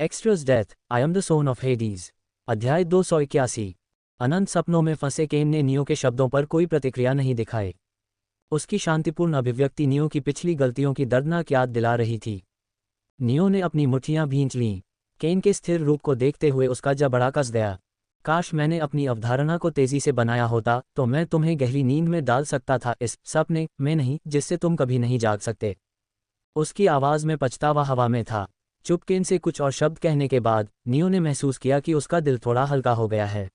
Extras death, I am the son of Hades. अध्याय 281। अनंत सपनों में फंसे केन ने नियो के शब्दों पर कोई प्रतिक्रिया नहीं दिखाई। उसकी शांतिपूर्ण अभिव्यक्ति नियो की पिछली गलतियों की दर्दनाक याद दिला रही थी। नियो ने अपनी मुट्ठियां भींच लीं। केन के स्थिर रूप को देखते हुए उसका जबड़ा कस गया। काश मैंने अपनी अवधारणा को तेजी से बनाया होता तो मैं तुम्हें गहरी नींद में डाल सकता था, इस सपने में नहीं जिससे तुम कभी नहीं जाग सकते। उसकी आवाज़ में पछतावा हवा में था। चुपकेन से कुछ और शब्द कहने के बाद नियो ने महसूस किया कि उसका दिल थोड़ा हल्का हो गया है।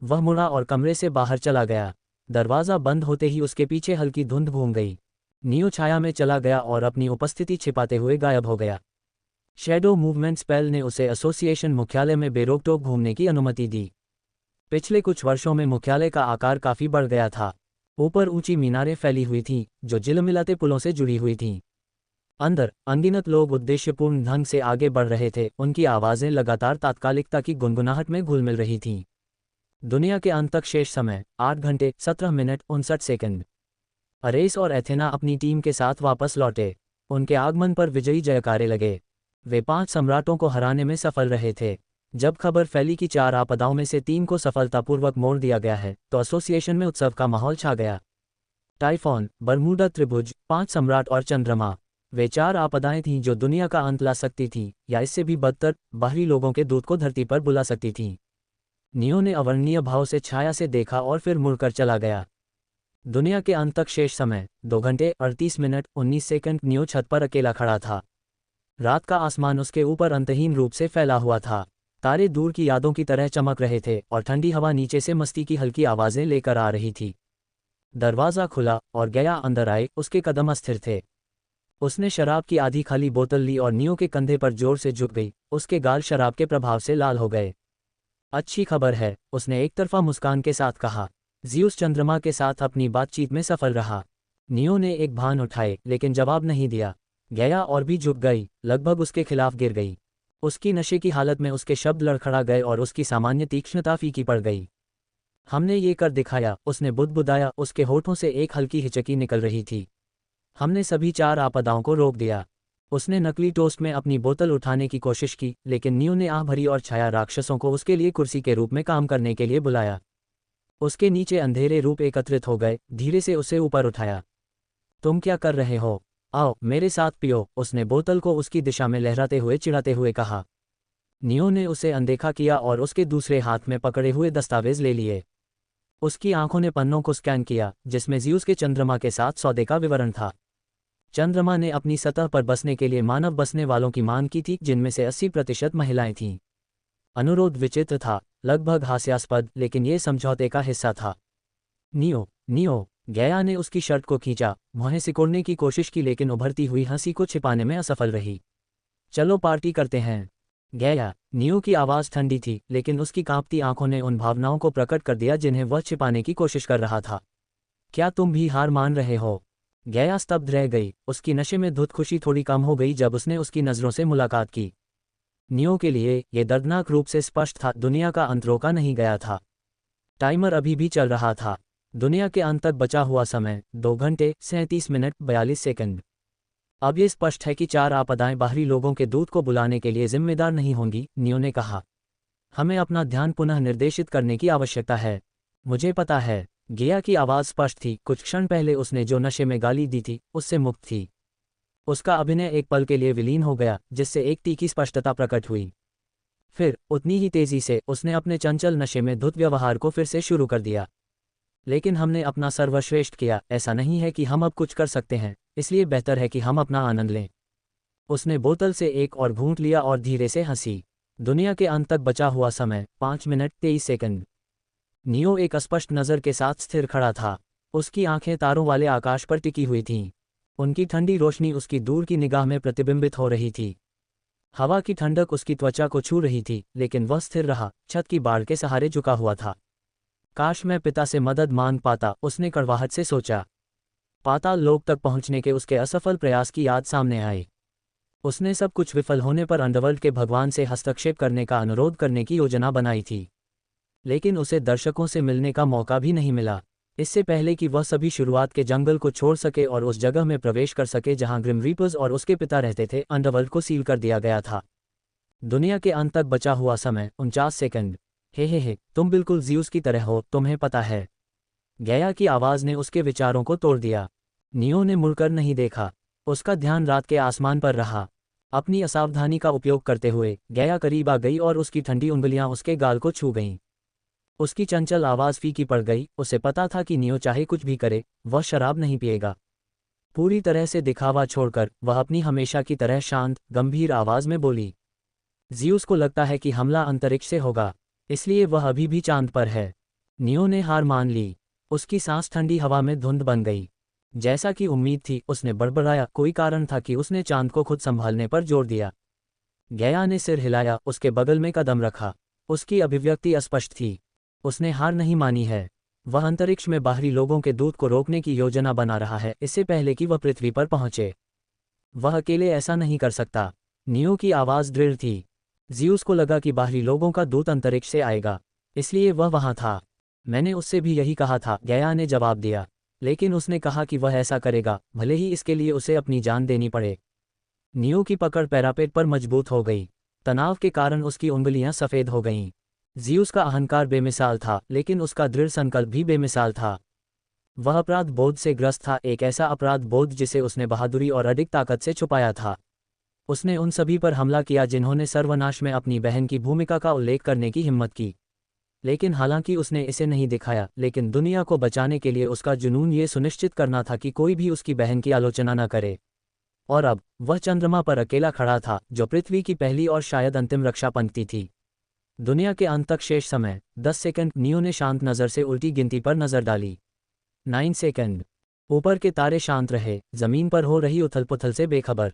वह मुड़ा और कमरे से बाहर चला गया। दरवाज़ा बंद होते ही उसके पीछे हल्की धुंध घूम गई। नियो छाया में चला गया और अपनी उपस्थिति छिपाते हुए गायब हो गया। शैडो मूवमेंट स्पेल ने उसे एसोसिएशन मुख्यालय में बेरोक-टोक घूमने की अनुमति दी। पिछले कुछ वर्षों में मुख्यालय का आकार काफ़ी बढ़ गया था। ऊपर ऊंची मीनारें फैली हुई थीं जो झिलमिलाते पुलों से जुड़ी हुई थीं। अंदर अनगिनत लोग उद्देश्यपूर्ण ढंग से आगे बढ़ रहे थे, उनकी आवाज़ें लगातार तात्कालिकता की गुनगुनाहट में घुल मिल रही थीं। दुनिया के अंत तक शेष समय 8 घंटे 17 मिनट 59 सेकंड। अरेस और एथेना अपनी टीम के साथ वापस लौटे। उनके आगमन पर विजयी जयकारे लगे। वे 5 सम्राटों को हराने में सफल रहे थे। जब खबर फैली कि 4 आपदाओं में से 3 को सफलतापूर्वक मोड़ दिया गया है तो एसोसिएशन में उत्सव का माहौल छा गया। टाइफॉन, बरमूडा त्रिभुज, 5 सम्राट और चंद्रमा, वे 4 आपदाएं थीं जो दुनिया का अंत ला सकती थीं या इससे भी बदतर, बाहरी लोगों के दूत को धरती पर बुला सकती थीं। नियो ने अवर्णनीय भाव से छाया से देखा और फिर मुड़कर चला गया। दुनिया के अंत तक शेष समय 2 घंटे 38 मिनट 19 सेकंड। नियो छत पर अकेला खड़ा था। रात का आसमान उसके ऊपर अंतहीन रूप से फैला हुआ था। तारे दूर की यादों की तरह चमक रहे थे और ठंडी हवा नीचे से मस्ती की हल्की आवाज़ें लेकर आ रही थी। दरवाज़ा खुला और गया अंदर आए। उसके कदम अस्थिर थे। उसने शराब की आधी खाली बोतल ली और नियो के कंधे पर जोर से झुक गई। उसके गाल शराब के प्रभाव से लाल हो गए। अच्छी खबर है, उसने एक तरफा मुस्कान के साथ कहा। ज़्यूस चंद्रमा के साथ अपनी बातचीत में सफल रहा। नियो ने एक भान उठाए लेकिन जवाब नहीं दिया। गया और भी झुक गई, लगभग उसके खिलाफ गिर गई। उसकी नशे की हालत में उसके शब्द लड़खड़ा गए और उसकी सामान्य तीक्ष्णता फीकी पड़ गई। हमने ये कर दिखाया, उसने बुदबुदाया। उसके होठों से एक हल्की हिचकी निकल रही थी। हमने सभी 4 आपदाओं को रोक दिया। उसने नकली टोस्ट में अपनी बोतल उठाने की कोशिश की लेकिन नियो ने आह भरी और छाया राक्षसों को उसके लिए कुर्सी के रूप में काम करने के लिए बुलाया। उसके नीचे अंधेरे रूप एकत्रित हो गए, धीरे से उसे ऊपर उठाया। तुम क्या कर रहे हो? आओ मेरे साथ पियो, उसने बोतल को उसकी दिशा में लहराते हुए चिढ़ाते हुए कहा। नियो ने उसे अनदेखा किया और उसके दूसरे हाथ में पकड़े हुए दस्तावेज ले लिए। उसकी आंखों ने पन्नों को स्कैन किया जिसमें ज़्यूस के चंद्रमा के साथ सौदे का विवरण था। चंद्रमा ने अपनी सतह पर बसने के लिए मानव बसने वालों की मांग की थी, जिनमें से 80% महिलाएं थीं। अनुरोध विचित्र था, लगभग हास्यास्पद, लेकिन ये समझौते का हिस्सा था। नियो, नियो, गया ने उसकी शर्ट को खींचा, मुँह सिकोड़ने की कोशिश की लेकिन उभरती हुई हंसी को छिपाने में असफल रही। चलो पार्टी करते हैं। गया, नियो की आवाज़ ठंडी थी लेकिन उसकी कांपती आंखों ने उन भावनाओं को प्रकट कर दिया जिन्हें वह छिपाने की कोशिश कर रहा था। क्या तुम भी हार मान रहे हो? गया स्तब्ध रह गई। उसकी नशे में धुत खुशी थोड़ी कम हो गई जब उसने उसकी नज़रों से मुलाकात की। नियो के लिए यह दर्दनाक रूप से स्पष्ट था, दुनिया का अंत रोका नहीं गया था। टाइमर अभी भी चल रहा था। दुनिया के अंत तक बचा हुआ समय 2 घंटे 37 मिनट 42 सेकंड। अब ये स्पष्ट है कि 4 आपदाएं बाहरी लोगों के दूत को बुलाने के लिए जिम्मेदार नहीं होंगी, नियो ने कहा। हमें अपना ध्यान पुनः निर्देशित करने की आवश्यकता है। मुझे पता है। गया की आवाज़ स्पष्ट थी। कुछ क्षण पहले उसने जो नशे में गाली दी थी उससे मुक्त थी। उसका अभिनय एक पल के लिए विलीन हो गया जिससे एक तीखी स्पष्टता प्रकट हुई। फिर उतनी ही तेजी से उसने अपने चंचल नशे में धुत व्यवहार को फिर से शुरू कर दिया। लेकिन हमने अपना सर्वश्रेष्ठ किया। ऐसा नहीं है कि हम अब कुछ कर सकते हैं, इसलिए बेहतर है कि हम अपना आनंद लें। उसने बोतल से एक और घूंट लिया और धीरे से हंसी। दुनिया के अंत तक बचा हुआ समय 5 मिनट 23 सेकंड। नियो एक अस्पष्ट नज़र के साथ स्थिर खड़ा था। उसकी आंखें तारों वाले आकाश पर टिकी हुई थीं। उनकी ठंडी रोशनी उसकी दूर की निगाह में प्रतिबिंबित हो रही थी। हवा की ठंडक उसकी त्वचा को छू रही थी लेकिन वह स्थिर रहा, छत की बाड़ के सहारे झुका हुआ था। काश मैं पिता से मदद मांग पाता, उसने कड़वाहट से सोचा। पाताल लोक तक पहुंचने के उसके असफल प्रयास की याद सामने आई। उसने सब कुछ विफल होने पर अंडरवर्ल्ड के भगवान से हस्तक्षेप करने का अनुरोध करने की योजना बनाई थी, लेकिन उसे दर्शकों से मिलने का मौका भी नहीं मिला। इससे पहले कि वह सभी शुरुआत के जंगल को छोड़ सके और उस जगह में प्रवेश कर सके जहां ग्रिम रीपर्स और उसके पिता रहते थे, अंडरवर्ल्ड को सील कर दिया गया था। दुनिया के अंत तक बचा हुआ समय 49 सेकंड। हे, तुम बिल्कुल ज़्यूस की तरह हो, तुम्हें पता है। गैया की आवाज़ ने उसके विचारों को तोड़ दिया। नियो ने मुड़कर नहीं देखा। उसका ध्यान रात के आसमान पर रहा। अपनी असावधानी का उपयोग करते हुए गैया करीब आ गई और उसकी ठंडी उंगलियां उसके गाल को छू गईं। उसकी चंचल आवाज़ फीकी पड़ गई। उसे पता था कि नियो चाहे कुछ भी करे, वह शराब नहीं पिएगा। पूरी तरह से दिखावा छोड़कर वह अपनी हमेशा की तरह शांत, गंभीर आवाज़ में बोली। ज़्यूस को लगता है कि हमला अंतरिक्ष से होगा, इसलिए वह अभी भी चांद पर है। नियो ने हार मान ली। उसकी सांस ठंडी हवा में धुंध बन गई। जैसा कि उम्मीद थी, उसने बड़बड़ाया। कोई कारण था कि उसने चांद को खुद संभालने पर जोर दिया। गया ने सिर हिलाया, उसके बगल में कदम रखा। उसकी अभिव्यक्ति अस्पष्ट थी। उसने हार नहीं मानी है। वह अंतरिक्ष में बाहरी लोगों के दूत को रोकने की योजना बना रहा है, इससे पहले कि वह पृथ्वी पर पहुंचे। वह अकेले ऐसा नहीं कर सकता। नियो की आवाज़ दृढ़ थी। ज़्यूस को लगा कि बाहरी लोगों का दूत अंतरिक्ष से आएगा, इसलिए वह वहां था। मैंने उससे भी यही कहा था, गया ने जवाब दिया। लेकिन उसने कहा कि वह ऐसा करेगा, भले ही इसके लिए उसे अपनी जान देनी पड़े। नियो की पकड़ पैरापेट पर मजबूत हो गई। तनाव के कारण उसकी उंगलियां सफ़ेद हो गईं। ज़्यूस का अहंकार बेमिसाल था, लेकिन उसका दृढ़ संकल्प भी बेमिसाल था। वह अपराध बोध से ग्रस्त था, एक ऐसा अपराध बोध जिसे उसने बहादुरी और अडिग ताकत से छुपाया था। उसने उन सभी पर हमला किया जिन्होंने सर्वनाश में अपनी बहन की भूमिका का उल्लेख करने की हिम्मत की। लेकिन हालांकि उसने इसे नहीं दिखाया, लेकिन दुनिया को बचाने के लिए उसका जुनून ये सुनिश्चित करना था कि कोई भी उसकी बहन की आलोचना न करे। और अब वह चंद्रमा पर अकेला खड़ा था, जो पृथ्वी की पहली और शायद अंतिम रक्षा पंक्ति थी। दुनिया के अंत तक शेष समय 10 सेकंड। नियो ने शांत नज़र से उल्टी गिनती पर नज़र डाली। 9 सेकंड। ऊपर के तारे शांत रहे, जमीन पर हो रही उथल पुथल से बेखबर।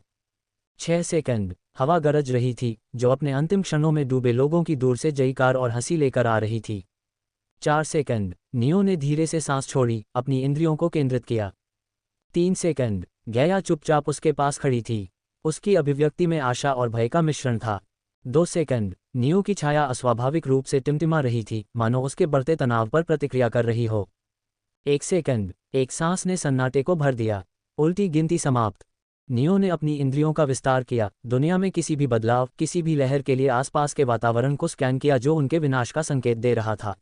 6 सेकंड। हवा गरज रही थी, जो अपने अंतिम क्षणों में डूबे लोगों की दूर से जयकार और हंसी लेकर आ रही थी। 4 सेकंड। नियो ने धीरे से सांस छोड़ी, अपनी इंद्रियों को केंद्रित किया। 3 सेकंड। गया चुपचाप उसके पास खड़ी थी। उसकी अभिव्यक्ति में आशा और भय का मिश्रण था। 2 सेकंड। नियो की छाया अस्वाभाविक रूप से टिमटिमा रही थी, मानो उसके बढ़ते तनाव पर प्रतिक्रिया कर रही हो। 1 सेकंड। एक सांस ने सन्नाटे को भर दिया। उल्टी गिनती समाप्त। नियो ने अपनी इंद्रियों का विस्तार किया, दुनिया में किसी भी बदलाव, किसी भी लहर के लिए आसपास के वातावरण को स्कैन किया जो उनके विनाश का संकेत दे रहा था।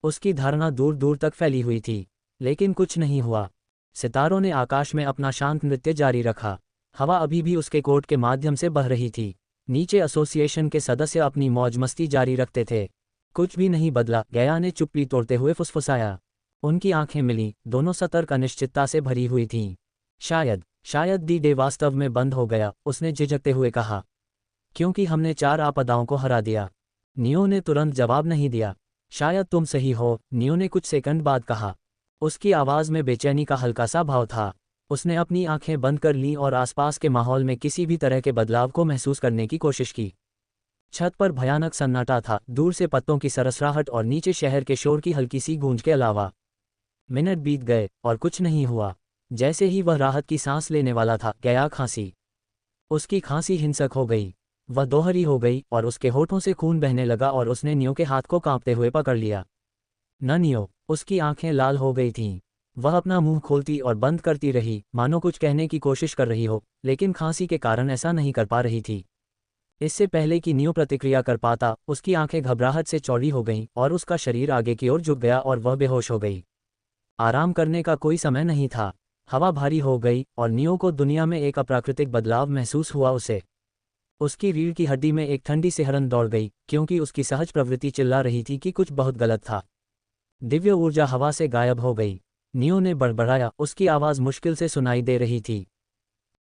उसकी धारणा दूर दूर तक फैली हुई थी, लेकिन कुछ नहीं हुआ। सितारों ने आकाश में अपना शांत नृत्य जारी रखा। हवा अभी भी उसके कोट के माध्यम से बह रही थी। नीचे एसोसिएशन के सदस्य अपनी मौज मस्ती जारी रखते थे। कुछ भी नहीं बदला, गया ने चुप्पी तोड़ते हुए फुसफुसाया। उनकी आंखें मिली, दोनों सतर्क अनिश्चितता से भरी हुई थीं। शायद दी डे वास्तव में बंद हो गया, उसने झिझकते हुए कहा। क्योंकि हमने 4 आपदाओं को हरा दिया। नियो ने तुरंत जवाब नहीं दिया। शायद तुम सही हो, नियो ने कुछ सेकंड बाद कहा। उसकी आवाज़ में बेचैनी का हल्का सा भाव था। उसने अपनी आंखें बंद कर लीं और आसपास के माहौल में किसी भी तरह के बदलाव को महसूस करने की कोशिश की। छत पर भयानक सन्नाटा था, दूर से पत्तों की सरसराहट और नीचे शहर के शोर की हल्की सी गूंज के अलावा। मिनट बीत गए और कुछ नहीं हुआ। जैसे ही वह राहत की सांस लेने वाला था, गया खांसी। उसकी खांसी हिंसक हो गई। वह दोहरी हो गई और उसके होठों से खून बहने लगा और उसने नियो के हाथ को कांपते हुए पकड़ लिया। न नियो। उसकी आंखें लाल हो गई थीं। वह अपना मुंह खोलती और बंद करती रही, मानो कुछ कहने की कोशिश कर रही हो, लेकिन खांसी के कारण ऐसा नहीं कर पा रही थी। इससे पहले कि नियो प्रतिक्रिया कर पाता, उसकी आंखें घबराहट से चौड़ी हो गईं और उसका शरीर आगे की ओर झुक गया और वह बेहोश हो गई। आराम करने का कोई समय नहीं था। हवा भारी हो गई और नियो को दुनिया में एक अप्राकृतिक बदलाव महसूस हुआ। उसकी रीढ़ की हड्डी में एक ठंडी सिहरन दौड़ गई, क्योंकि उसकी सहज प्रवृत्ति चिल्ला रही थी कि कुछ बहुत गलत था। दिव्य ऊर्जा हवा से गायब हो गई। नियो ने बड़बड़ाया, उसकी आवाज़ मुश्किल से सुनाई दे रही थी।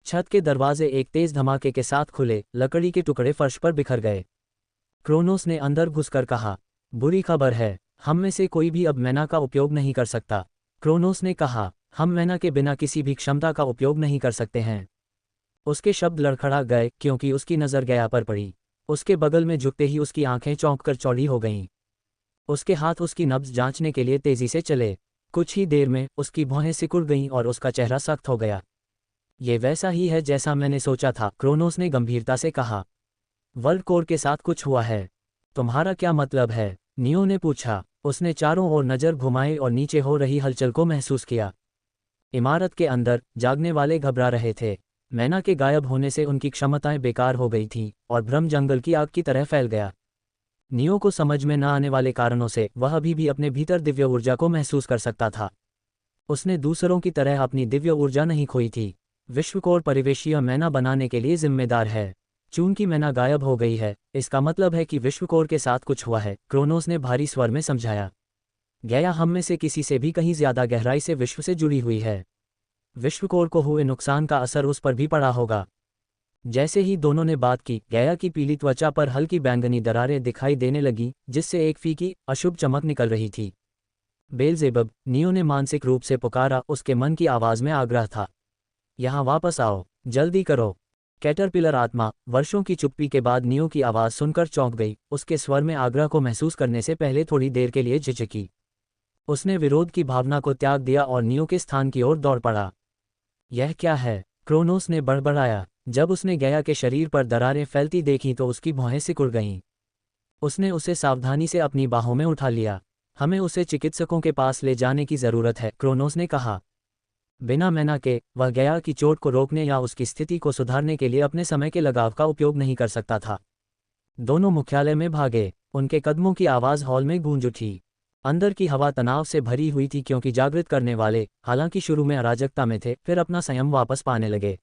छत के दरवाजे एक तेज धमाके के साथ खुले, लकड़ी के टुकड़े फर्श पर बिखर गए। क्रोनोस ने अंदर घुसकर कहा, बुरी खबर है, हम में से कोई भी अब मैना का उपयोग नहीं कर सकता। क्रोनोस ने कहा, हम मैना के बिना किसी भी क्षमता का उपयोग नहीं कर सकते हैं। उसके शब्द लड़खड़ा गए, क्योंकि उसकी नज़र गया पर पड़ी। उसके बगल में झुकते ही उसकी आंखें चौंक कर चौड़ी हो गईं। उसके हाथ उसकी नब्ज जांचने के लिए तेजी से चले। कुछ ही देर में उसकी भौहें सिकुड़ गईं और उसका चेहरा सख्त हो गया। ये वैसा ही है जैसा मैंने सोचा था, क्रोनोस ने गंभीरता से कहा। वर्ल्ड कोर के साथ कुछ हुआ है। तुम्हारा क्या मतलब है? नियो ने पूछा। उसने चारों ओर नज़र घुमाई और नीचे हो रही हलचल को महसूस किया। इमारत के अंदर जागने वाले घबरा रहे थे। मैना के गायब होने से उनकी क्षमताएं बेकार हो गई थीं और भ्रम जंगल की आग की तरह फैल गया। नियो को समझ में न आने वाले कारणों से वह अभी भी अपने भीतर दिव्य ऊर्जा को महसूस कर सकता था। उसने दूसरों की तरह अपनी दिव्य ऊर्जा नहीं खोई थी। विश्वकोर परिवेशीय मैना बनाने के लिए जिम्मेदार है। चूंकि मैना गायब हो गई है, इसका मतलब है कि विश्वकोर के साथ कुछ हुआ है, क्रोनोस ने भारी स्वर में समझाया। गया हम में से किसी से भी कहीं ज्यादा गहराई से विश्व से जुड़ी हुई है। विश्वकोर को हुए नुकसान का असर उस पर भी पड़ा होगा। जैसे ही दोनों ने बात की, गया की पीली त्वचा पर हल्की बैंगनी दरारें दिखाई देने लगी, जिससे एक फीकी अशुभ चमक निकल रही थी। बेलजेबब, नियो ने मानसिक रूप से पुकारा, उसके मन की आवाज में आग्रह था। यहाँ वापस आओ, जल्दी करो। कैटरपिलर आत्मा, वर्षों की चुप्पी के बाद नियो की आवाज सुनकर चौंक गई। उसके स्वर में आग्रह को महसूस करने से पहले थोड़ी देर के लिए झिझकी। उसने विरोध की भावना को त्याग दिया और नियो के स्थान की ओर दौड़ पड़ा। यह क्या है? क्रोनोस ने बड़बड़ाया। जब उसने गया के शरीर पर दरारें फैलती देखीं तो उसकी भौहें सिकुड़ गईं। उसने उसे सावधानी से अपनी बाहों में उठा लिया। हमें उसे चिकित्सकों के पास ले जाने की जरूरत है, क्रोनोस ने कहा। बिना मैना के, वह गया की चोट को रोकने या उसकी स्थिति को सुधारने के लिए अपने समय के लगाव का उपयोग नहीं कर सकता था। दोनों मुख्यालय में भागे। उनके कदमों की आवाज हॉल में गूंज उठी। अंदर की हवा तनाव से भरी हुई थी क्योंकि जागृत करने वाले, हालांकि शुरू में अराजकता में थे, फिर अपना संयम वापस पाने लगे।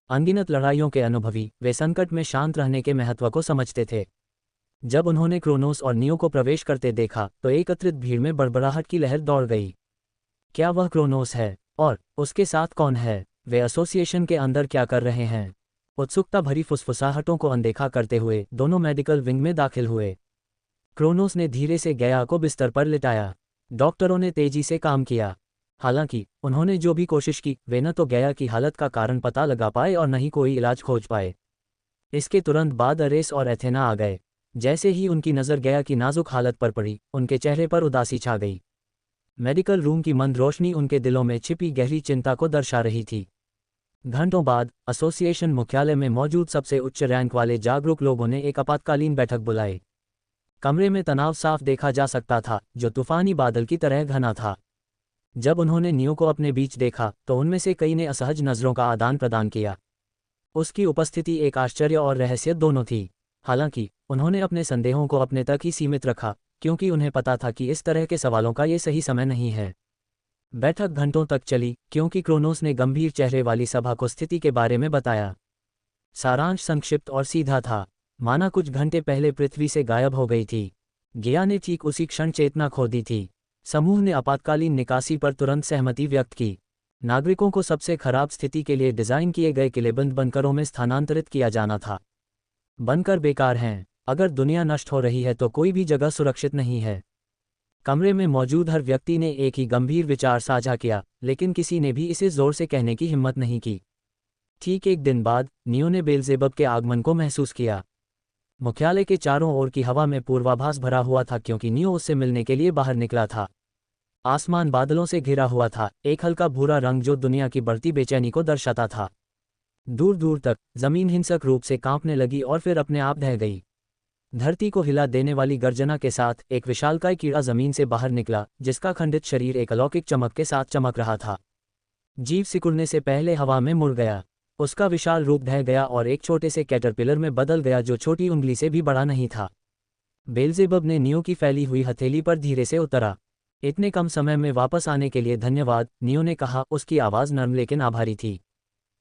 अनगिनत लड़ाइयों के अनुभवी, वे संकट में शांत रहने के महत्व को समझते थे। जब उन्होंने क्रोनोस और नियो को प्रवेश करते देखा तो एकत्रित भीड़ में बड़बड़ाहट की लहर दौड़ गई। क्या वह क्रोनोस है? और उसके साथ कौन है? वे एसोसिएशन के अंदर क्या कर रहे हैं? उत्सुकता भरी फुसफुसाहटों को अनदेखा करते हुए दोनों मेडिकल विंग में दाखिल हुए। क्रोनोस ने धीरे से गया को बिस्तर पर लिटाया। डॉक्टरों ने तेजी से काम किया। हालांकि उन्होंने जो भी कोशिश की, वे न तो गया की हालत का कारण पता लगा पाए और न ही कोई इलाज खोज पाए। इसके तुरंत बाद अरेस और एथेना आ गए। जैसे ही उनकी नज़र गया की नाजुक हालत पर पड़ी, उनके चेहरे पर उदासी छा गई। मेडिकल रूम की मंद रोशनी उनके दिलों में छिपी गहरी चिंता को दर्शा रही थी। घंटों बाद एसोसिएशन मुख्यालय में मौजूद सबसे उच्च रैंक वाले जागरूक लोगों ने एक आपातकालीन बैठक बुलाई। कमरे में तनाव साफ देखा जा सकता था, जो तूफानी बादल की तरह घना था। जब उन्होंने नियो को अपने बीच देखा तो उनमें से कई ने असहज नजरों का आदान प्रदान किया। उसकी उपस्थिति एक आश्चर्य और रहस्य दोनों थी। हालांकि उन्होंने अपने संदेहों को अपने तक ही सीमित रखा, क्योंकि उन्हें पता था कि इस तरह के सवालों का ये सही समय नहीं है। बैठक घंटों तक चली, क्योंकि क्रोनोस ने गंभीर चेहरे वाली सभा को स्थिति के बारे में बताया। सारांश संक्षिप्त और सीधा था। माना कुछ घंटे पहले पृथ्वी से गायब हो गई थी। गया ने ठीक उसी क्षण चेतना खो दी थी। समूह ने आपातकालीन निकासी पर तुरंत सहमति व्यक्त की। नागरिकों को सबसे खराब स्थिति के लिए डिजाइन किए गए किलेबंद बंकरों में स्थानांतरित किया जाना था। बनकर बेकार हैं। अगर दुनिया नष्ट हो रही है तो कोई भी जगह सुरक्षित नहीं है। कमरे में मौजूद हर व्यक्ति ने एक ही गंभीर विचार साझा किया, लेकिन किसी ने भी इसे जोर से कहने की हिम्मत नहीं की। ठीक एक दिन बाद नियो ने बेलजेबब के आगमन को महसूस किया। मुख्यालय के चारों ओर की हवा में पूर्वाभास भरा हुआ था, क्योंकि नियो उससे मिलने के लिए बाहर निकला था। आसमान बादलों से घिरा हुआ था, एक हल्का भूरा रंग जो दुनिया की बढ़ती बेचैनी को दर्शाता था। दूर दूर तक जमीन हिंसक रूप से कांपने लगी और फिर अपने आप ढह गई। धरती को हिला देने वाली गर्जना के साथ एक विशालकाय कीड़ा जमीन से बाहर निकला, जिसका खंडित शरीर एक अलौकिक चमक के साथ चमक रहा था। जीव सिकुड़ने से पहले हवा में मुड़ गया। उसका विशाल रूप ढह गया और एक छोटे से कैटरपिलर में बदल गया जो छोटी उंगली से भी बड़ा नहीं था। बेलजेबब ने नियो की फैली हुई हथेली पर धीरे से उतरा। इतने कम समय में वापस आने के लिए धन्यवाद, नियो ने कहा। उसकी आवाज़ नर्म लेकिन आभारी थी।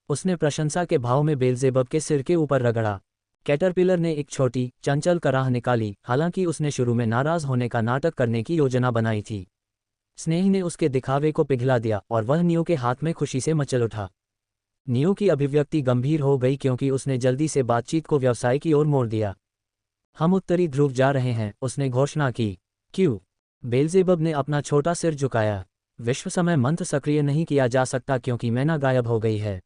उसने प्रशंसा के भाव में बेलजेबब के सिर के ऊपर रगड़ा। कैटरपिलर ने एक छोटी, चंचल कराह निकाली। हालांकि उसने शुरू में नाराज होने का नाटक करने की योजना बनाई थी। स्नेह ने उसके दिखावे को पिघला दिया और वह नियो के हाथ में खुशी से मचल उठा। नियो की अभिव्यक्ति गंभीर हो गई, क्योंकि उसने जल्दी से बातचीत को व्यवसाय की ओर मोड़ दिया। हम उत्तरी ध्रुव जा रहे हैं, उसने घोषणा की। क्यों? बेलजेबब ने अपना छोटा सिर झुकाया। विश्व समय मंत्र सक्रिय नहीं किया जा सकता क्योंकि मैना गायब हो गई है,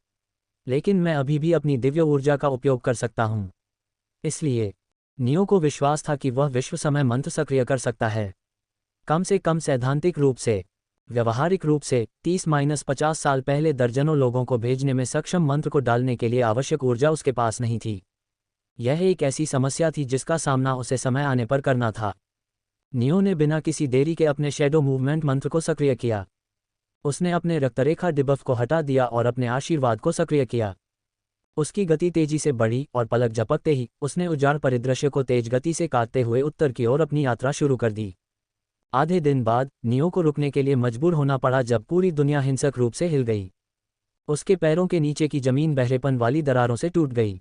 लेकिन मैं अभी भी अपनी दिव्य ऊर्जा का उपयोग कर सकता हूं। इसलिए नियो को विश्वास था कि वह विश्व समय मंत्र सक्रिय कर सकता है, कम से कम सैद्धांतिक रूप से। व्यवहारिक रूप से 30-50 साल पहले दर्जनों लोगों को भेजने में सक्षम मंत्र को डालने के लिए आवश्यक ऊर्जा उसके पास नहीं थी। यह एक ऐसी समस्या थी जिसका सामना उसे समय आने पर करना था। नियो ने बिना किसी देरी के अपने शैडो मूवमेंट मंत्र को सक्रिय किया। उसने अपने रक्तरेखा डिबफ को हटा दिया और अपने आशीर्वाद को सक्रिय किया। उसकी गति तेजी से बढ़ी और पलक झपकते ही उसने उजाड़ परिदृश्य को तेज गति से काटते हुए उत्तर की ओर अपनी यात्रा शुरू कर दी। आधे दिन बाद नियो को रुकने के लिए मजबूर होना पड़ा जब पूरी दुनिया हिंसक रूप से हिल गई। उसके पैरों के नीचे की जमीन बहरेपन वाली दरारों से टूट गई।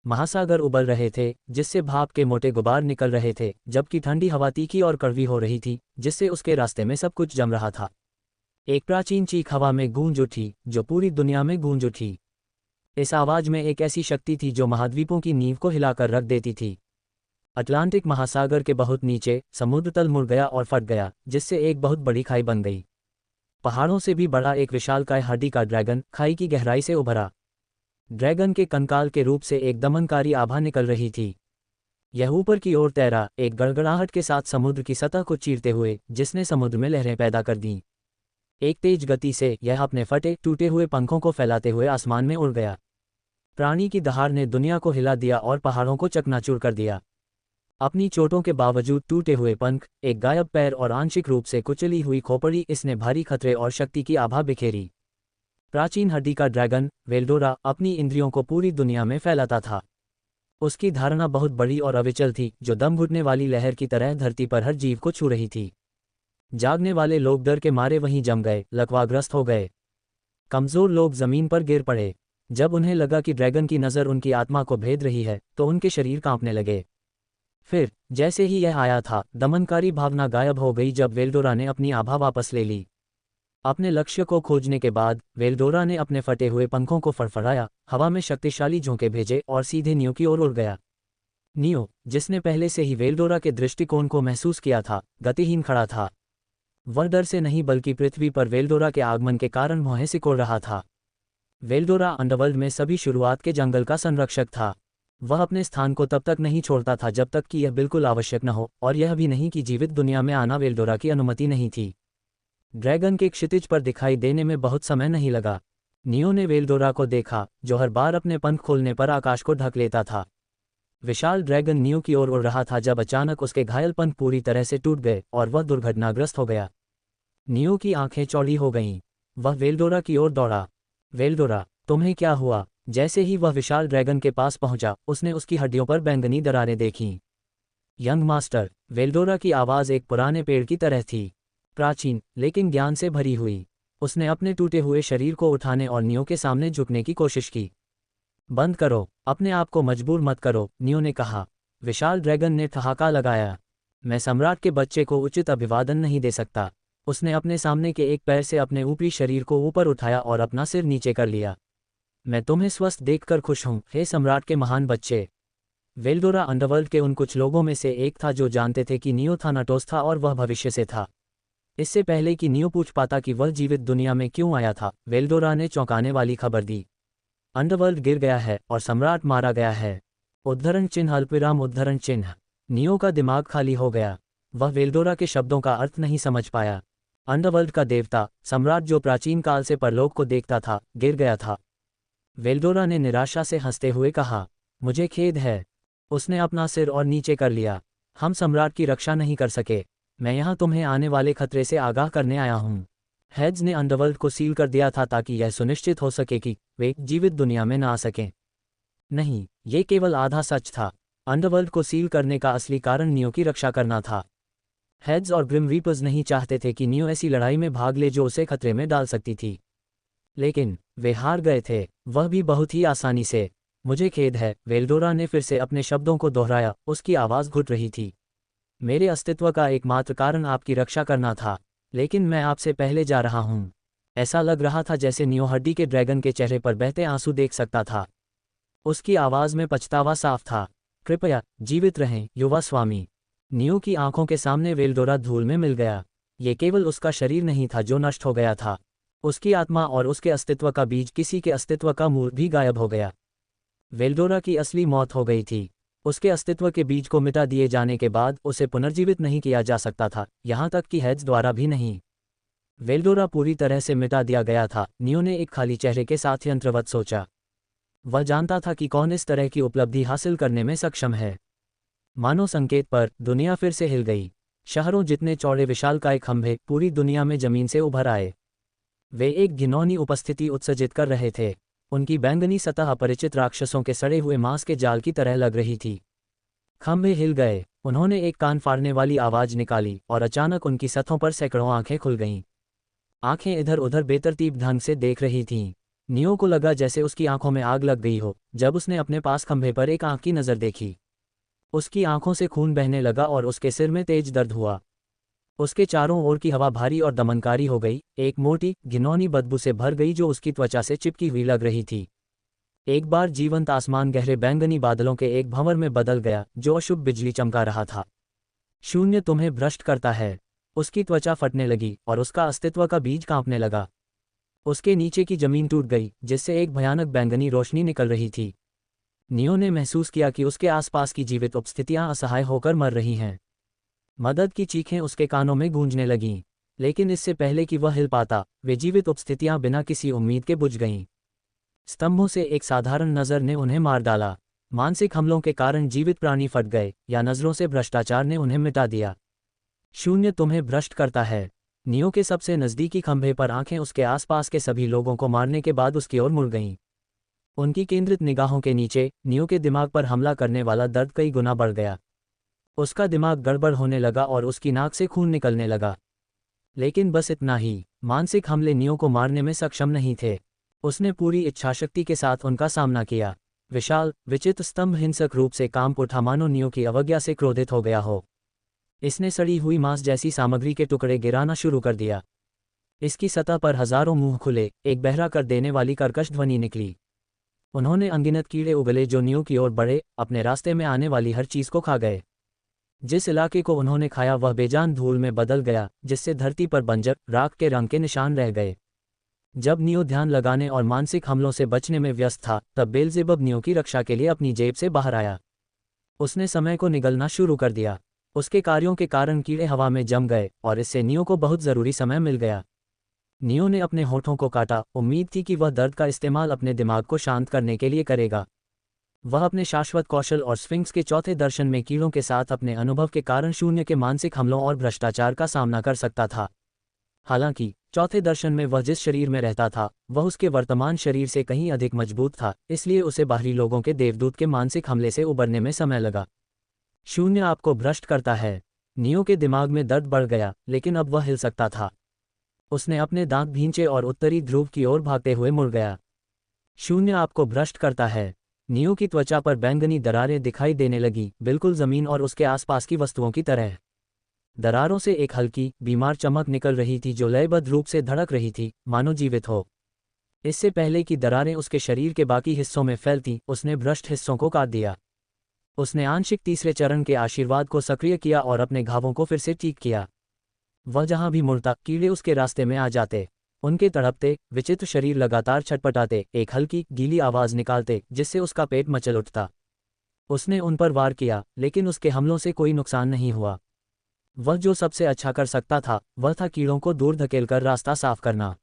महासागर उबल रहे थे जिससे भाप के मोटे गुबार निकल रहे थे, जबकि ठंडी हवा तीखी और कड़वी हो रही थी जिससे उसके रास्ते में सब कुछ जम रहा था। एक प्राचीन चीख हवा में गूंज उठी जो पूरी दुनिया में गूंज उठी। इस आवाज में एक ऐसी शक्ति थी जो महाद्वीपों की नींव को हिलाकर रख देती थी। अटलांटिक महासागर के बहुत नीचे समुद्र तल मुड़ गया और फट गया, जिससे एक बहुत बड़ी खाई बन गई। पहाड़ों से भी बड़ा एक विशालकाय हड्डी का ड्रैगन खाई की गहराई से उभरा। ड्रैगन के कंकाल के रूप से एक दमनकारी आभा निकल रही थी। यह ऊपर की ओर तैरा, एक गड़गड़ाहट के साथ समुद्र की सतह को चीरते हुए, जिसने समुद्र में लहरें पैदा कर दीं। एक तेज गति से यह अपने फटे टूटे हुए पंखों को फैलाते हुए आसमान में उड़ गया। प्राणी की दहाड़ ने दुनिया को हिला दिया और पहाड़ों को चकनाचूर कर दिया। अपनी चोटों के बावजूद टूटे हुए पंख, एक गायब पैर और आंशिक रूप से कुचली हुई खोपड़ी, इसने भारी खतरे और शक्ति की आभा बिखेरी। प्राचीन हड्डी का ड्रैगन वेल्डोरा अपनी इंद्रियों को पूरी दुनिया में फैलाता था। उसकी धारणा बहुत बड़ी और अविचल थी, जो दम घुटने वाली लहर की तरह धरती पर हर जीव को छू रही थी। जागने वाले लोग डर के मारे वहीं जम गए, लकवाग्रस्त हो गए। कमजोर लोग जमीन पर गिर पड़े। जब उन्हें लगा कि ड्रैगन की नज़र उनकी आत्मा को भेद रही है तो उनके शरीर कांपने लगे। फिर जैसे ही यह आया था, दमनकारी भावना गायब हो गई जब वेल्डोरा ने अपनी आभा वापस ले ली। अपने लक्ष्य को खोजने के बाद वेल्डोरा ने अपने फटे हुए पंखों को फड़फड़ाया, हवा में शक्तिशाली झोंके भेजे और सीधे नियो की ओर उड़ गया। नियो, जिसने पहले से ही वेल्डोरा के दृष्टिकोण को महसूस किया था, गतिहीन खड़ा था। वह डर से नहीं बल्कि पृथ्वी पर वेल्डोरा के आगमन के कारण मोह सिकोड़ रहा था। वेल्डोरा अंडरवर्ल्ड में सभी शुरुआत के जंगल का संरक्षक था। वह अपने स्थान को तब तक नहीं छोड़ता था जब तक कि यह बिल्कुल आवश्यक न हो, और यह भी नहीं कि जीवित दुनिया में आना वेल्डोरा की अनुमति नहीं थी। ड्रैगन के क्षितिज पर दिखाई देने में बहुत समय नहीं लगा। नियो ने वेल्डोरा को देखा, जो हर बार अपने पंख खोलने पर आकाश को ढक लेता था। विशाल ड्रैगन नियो की ओर उड़ रहा था जब अचानक उसके घायल पंख पूरी तरह से टूट गए और वह दुर्घटनाग्रस्त हो गया। नियो की आंखें चौड़ी हो गईं। वह वेल्डोरा की ओर दौड़ा। वेल्डोरा, तुम्हें क्या हुआ? जैसे ही वह विशाल ड्रैगन के पास पहुंचा, उसने उसकी हड्डियों पर बैंगनी दरारें देखीं। यंग मास्टर, वेल्डोरा की आवाज़ एक पुराने पेड़ की तरह थी, प्राचीन लेकिन ज्ञान से भरी हुई। उसने अपने टूटे हुए शरीर को उठाने और नियो के सामने झुकने की कोशिश की। बंद करो, अपने आप को मजबूर मत करो, नियो ने कहा। विशाल ड्रैगन ने ठहाका लगाया। मैं सम्राट के बच्चे को उचित अभिवादन नहीं दे सकता। उसने अपने सामने के एक पैर से अपने ऊपरी शरीर को ऊपर उठाया और अपना सिर नीचे कर लिया। मैं तुम्हें स्वस्थ देखकर खुश हूं, हे सम्राट के महान बच्चे। वेल्डोरा अंडरवर्ल्ड के उन कुछ लोगों में से एक था जो जानते थे कि नियो थानाटोस था और वह भविष्य से था। इससे पहले कि नियो पूछ पाता कि वह जीवित दुनिया में क्यों आया था, वेल्डोरा ने चौंकाने वाली खबर दी। अंडरवर्ल्ड गिर गया है और सम्राट मारा गया है। उद्धरण चिन्ह अल्पविराम उद्धरण चिन्ह। नियो का दिमाग खाली हो गया। वह वेल्डोरा के शब्दों का अर्थ नहीं समझ पाया। अंडरवर्ल्ड का देवता, सम्राट जो प्राचीन काल से परलोक को देखता था, गिर गया था। वेल्डोरा ने निराशा से हंसते हुए कहा, मुझे खेद है। उसने अपना सिर और नीचे कर लिया। हम सम्राट की रक्षा नहीं कर सके। मैं यहाँ तुम्हें आने वाले खतरे से आगाह करने आया हूँ। हेड्स ने अंडरवर्ल्ड को सील कर दिया था ताकि यह सुनिश्चित हो सके कि वे जीवित दुनिया में न आ सकें। नहीं, ये केवल आधा सच था। अंडरवर्ल्ड को सील करने का असली कारण नियो की रक्षा करना था। हेड्स और ग्रिम रीपर्स नहीं चाहते थे कि नियो ऐसी लड़ाई में भाग ले जो उसे खतरे में डाल सकती थी। लेकिन वे हार गए थे, वह भी बहुत ही आसानी से। मुझे खेद है, वेल्डोरा ने फिर से अपने शब्दों को दोहराया, उसकी आवाज़ घुट रही थी। मेरे अस्तित्व का एकमात्र कारण आपकी रक्षा करना था, लेकिन मैं आपसे पहले जा रहा हूँ। ऐसा लग रहा था जैसे नियो हड्डी के ड्रैगन के चेहरे पर बहते आंसू देख सकता था। उसकी आवाज़ में पछतावा साफ था। कृपया जीवित रहें, युवा स्वामी। नियो की आंखों के सामने वेल्डोरा धूल में मिल गया। ये केवल उसका शरीर नहीं था जो नष्ट हो गया था, उसकी आत्मा और उसके अस्तित्व का बीज, किसी के अस्तित्व का मूल भी गायब हो गया। वेल्डोरा की असली मौत हो गई थी। उसके अस्तित्व के बीज को मिटा दिए जाने के बाद उसे पुनर्जीवित नहीं किया जा सकता था, यहाँ तक कि हेड्स द्वारा भी नहीं। वेल्डोरा पूरी तरह से मिटा दिया गया था। नियो ने एक खाली चेहरे के साथ यंत्रवत सोचा। वह जानता था कि कौन इस तरह की उपलब्धि हासिल करने में सक्षम है। मानो संकेत पर दुनिया फिर से हिल गई। शहरों जितने चौड़े विशालकाय खंभे पूरी दुनिया में जमीन से उभर आए। वे एक घिनौनी उपस्थिति उत्सर्जित कर रहे थे। उनकी बैंगनी सतह अपरिचित राक्षसों के सड़े हुए मांस के जाल की तरह लग रही थी। खंभे हिल गए, उन्होंने एक कान फाड़ने वाली आवाज निकाली और अचानक उनकी सतहों पर सैकड़ों आंखें खुल गईं। आंखें इधर उधर बेतरतीब ढंग से देख रही थीं। नियो को लगा जैसे उसकी आंखों में आग लग गई हो जब उसने अपने पास खंभे पर एक आंख की नज़र देखी। उसकी आंखों से खून बहने लगा और उसके सिर में तेज दर्द हुआ। उसके चारों ओर की हवा भारी और दमनकारी हो गई, एक मोटी घिनौनी बदबू से भर गई जो उसकी त्वचा से चिपकी हुई लग रही थी। एक बार जीवंत आसमान गहरे बैंगनी बादलों के एक भंवर में बदल गया जो अशुभ बिजली चमका रहा था। शून्य तुम्हें भ्रष्ट करता है। उसकी त्वचा फटने लगी और उसका अस्तित्व का बीज कांपने लगा। उसके नीचे की जमीन टूट गई जिससे एक भयानक बैंगनी रोशनी निकल रही थी। नियो ने महसूस किया कि उसके आसपास की जीवित उपस्थितियां असहाय होकर मर रही हैं। मदद की चीखें उसके कानों में गूंजने लगीं, लेकिन इससे पहले कि वह हिल पाता, वे जीवित उपस्थितियां बिना किसी उम्मीद के बुझ गईं। स्तंभों से एक साधारण नज़र ने उन्हें मार डाला। मानसिक हमलों के कारण जीवित प्राणी फट गए या नज़रों से भ्रष्टाचार ने उन्हें मिटा दिया। शून्य तुम्हें भ्रष्ट करता है। नियो के सबसे नज़दीकी खंभे पर आंखें उसके आसपास के सभी लोगों को मारने के बाद उसकी ओर मुड़ गईं। उनकी केंद्रित निगाहों के नीचे नियो के दिमाग पर हमला करने वाला दर्द कई गुना बढ़ गया। उसका दिमाग गड़बड़ होने लगा और उसकी नाक से खून निकलने लगा। लेकिन बस इतना ही, मानसिक हमले नियो को मारने में सक्षम नहीं थे। उसने पूरी इच्छाशक्ति के साथ उनका सामना किया। विशाल विचित्र स्तंभ हिंसक रूप से कांप उठा मानो नियो की अवज्ञा से क्रोधित हो गया हो। इसने सड़ी हुई मांस जैसी सामग्री के टुकड़े गिराना शुरू कर दिया। इसकी सतह पर हजारों मुंह खुले, एक बहरा कर देने वाली कर्कश ध्वनि निकली। उन्होंने अनगिनत कीड़े उगले जो नियो की ओर बढ़े, अपने रास्ते में आने वाली हर चीज को खा गए। जिस इलाके को उन्होंने खाया वह बेजान धूल में बदल गया, जिससे धरती पर बंजर राख के रंग के निशान रह गए। जब नियो ध्यान लगाने और मानसिक हमलों से बचने में व्यस्त था, तब बेल्ज़ेबब नियो की रक्षा के लिए अपनी जेब से बाहर आया। उसने समय को निगलना शुरू कर दिया। उसके कार्यों के कारण कीड़े हवा में जम गए और इससे नियो को बहुत ज़रूरी समय मिल गया। नियो ने अपने होठों को काटा, उम्मीद थी कि वह दर्द का इस्तेमाल अपने दिमाग को शांत करने के लिए करेगा। वह अपने शाश्वत कौशल और स्फिंक्स के चौथे दर्शन में कीड़ों के साथ अपने अनुभव के कारण शून्य के मानसिक हमलों और भ्रष्टाचार का सामना कर सकता था। हालांकि चौथे दर्शन में वह जिस शरीर में रहता था वह उसके वर्तमान शरीर से कहीं अधिक मजबूत था, इसलिए उसे बाहरी लोगों के देवदूत के मानसिक हमले से उबरने में समय लगा। शून्य आपको भ्रष्ट करता है। नियो के दिमाग में दर्द बढ़ गया, लेकिन अब वह हिल सकता था। उसने अपने दांत भींचे और उत्तरी ध्रुव की ओर भागते हुए मुड़ गया। शून्य आपको भ्रष्ट करता है। नियो की त्वचा पर बैंगनी दरारें दिखाई देने लगी, बिल्कुल जमीन और उसके आसपास की वस्तुओं की तरह। दरारों से एक हल्की बीमार चमक निकल रही थी जो लयबद्ध रूप से धड़क रही थी, मानो जीवित हो। इससे पहले कि दरारें उसके शरीर के बाकी हिस्सों में फैलती, उसने भ्रष्ट हिस्सों को काट दिया। उसने आंशिक तीसरे चरण के आशीर्वाद को सक्रिय किया और अपने घावों को फिर से ठीक किया। वह जहां भी मुड़ता, कीड़े उसके रास्ते में आ जाते। उनके तड़पते विचित्र शरीर लगातार छटपटाते, एक हल्की गीली आवाज निकालते जिससे उसका पेट मचल उठता। उसने उन पर वार किया, लेकिन उसके हमलों से कोई नुकसान नहीं हुआ। वह जो सबसे अच्छा कर सकता था वह था कीड़ों को दूर धकेलकर रास्ता साफ करना।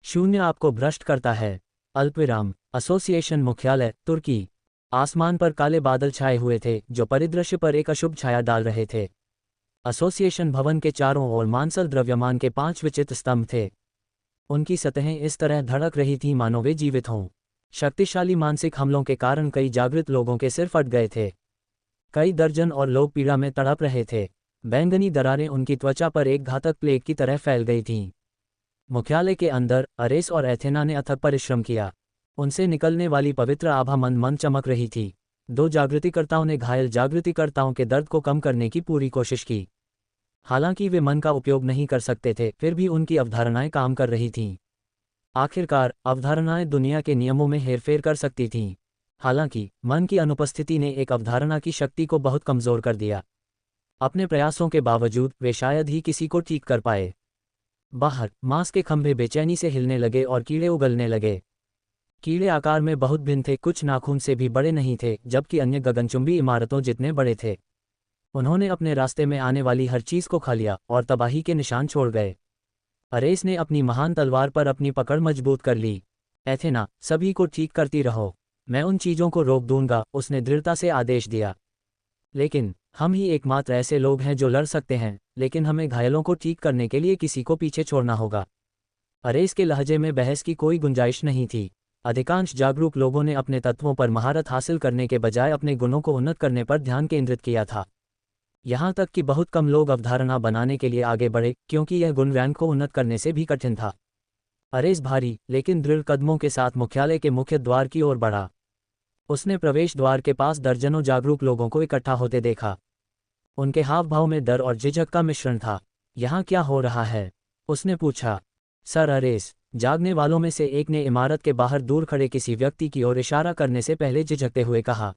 शून्य आपको भ्रष्ट करता है। अल्पविराम एसोसिएशन मुख्यालय, तुर्की। आसमान पर काले बादल छाए हुए थे जो परिदृश्य पर एक अशुभ छाया डाल रहे थे। एसोसिएशन भवन के चारों ओर मांसल द्रव्यमान के 5 विचित्र स्तंभ थे। उनकी सतहें इस तरह धड़क रही थीं मानो वे जीवित हों। शक्तिशाली मानसिक हमलों के कारण कई जागृत लोगों के सिर फट गए थे। कई दर्जन और लोग पीड़ा में तड़प रहे थे। बैंगनी दरारें उनकी त्वचा पर एक घातक प्लेग की तरह फैल गई थीं। मुख्यालय के अंदर अरेस और एथेना ने अथक परिश्रम किया। उनसे निकलने वाली पवित्र आभा मंद मंद चमक रही थी। 2 जागृतिकर्ताओं ने घायल जागृतिकर्ताओं के दर्द को कम करने की पूरी कोशिश की। हालांकि वे मन का उपयोग नहीं कर सकते थे, फिर भी उनकी अवधारणाएं काम कर रही थीं। आखिरकार अवधारणाएं दुनिया के नियमों में हेरफेर कर सकती थीं। हालांकि मन की अनुपस्थिति ने एक अवधारणा की शक्ति को बहुत कमजोर कर दिया। अपने प्रयासों के बावजूद वे शायद ही किसी को ठीक कर पाए। बाहर मांस के खंभे बेचैनी से हिलने लगे और कीड़े उगलने लगे। कीड़े आकार में बहुत भिन्न थे, कुछ नाखून से भी बड़े नहीं थे, जबकि अन्य गगनचुंबी इमारतों जितने बड़े थे। उन्होंने अपने रास्ते में आने वाली हर चीज को खा लिया और तबाही के निशान छोड़ गए। अरेस ने अपनी महान तलवार पर अपनी पकड़ मजबूत कर ली। एथेना, सभी को ठीक करती रहो, मैं उन चीजों को रोक दूंगा, उसने दृढ़ता से आदेश दिया। लेकिन हम ही एकमात्र ऐसे लोग हैं जो लड़ सकते हैं, लेकिन हमें घायलों को ठीक करने के लिए किसी को पीछे छोड़ना होगा। अरेस के लहजे में बहस की कोई गुंजाइश नहीं थी। अधिकांश जागरूक लोगों ने अपने तत्वों पर महारत हासिल करने के बजाय अपने गुणों को उन्नत करने पर ध्यान केंद्रित किया था। यहाँ तक कि बहुत कम लोग अवधारणा बनाने के लिए आगे बढ़े, क्योंकि यह गुण रैंक को उन्नत करने से भी कठिन था। अरेस भारी लेकिन दृढ़ कदमों के साथ मुख्यालय के मुख्य द्वार की ओर बढ़ा। उसने प्रवेश द्वार के पास दर्जनों जागरूक लोगों को इकट्ठा होते देखा। उनके हाव भाव में डर और झिझक का मिश्रण था। यहाँ क्या हो रहा है? उसने पूछा। सर अरेस, जागने वालों में से एक ने इमारत के बाहर दूर खड़े किसी व्यक्ति की ओर इशारा करने से पहले झिझकते हुए कहा।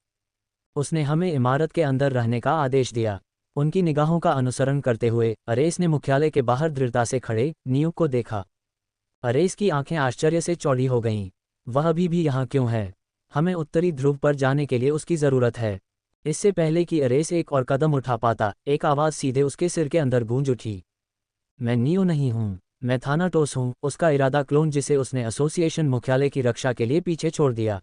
उसने हमें इमारत के अंदर रहने का आदेश दिया। उनकी निगाहों का अनुसरण करते हुए अरेस ने मुख्यालय के बाहर दृढ़ता से खड़े नियो को देखा। अरेस की आंखें आश्चर्य से चौड़ी हो गईं। वह अभी भी यहाँ क्यों है? हमें उत्तरी ध्रुव पर जाने के लिए उसकी ज़रूरत है। इससे पहले कि अरेस एक और कदम उठा पाता, एक आवाज़ सीधे उसके सिर के अंदर गूंज उठी। मैं नियो नहीं हूँ, मैं थानाटोस हूँ, उसका इरादा क्लोन जिसे उसने एसोसिएशन मुख्यालय की रक्षा के लिए पीछे छोड़ दिया।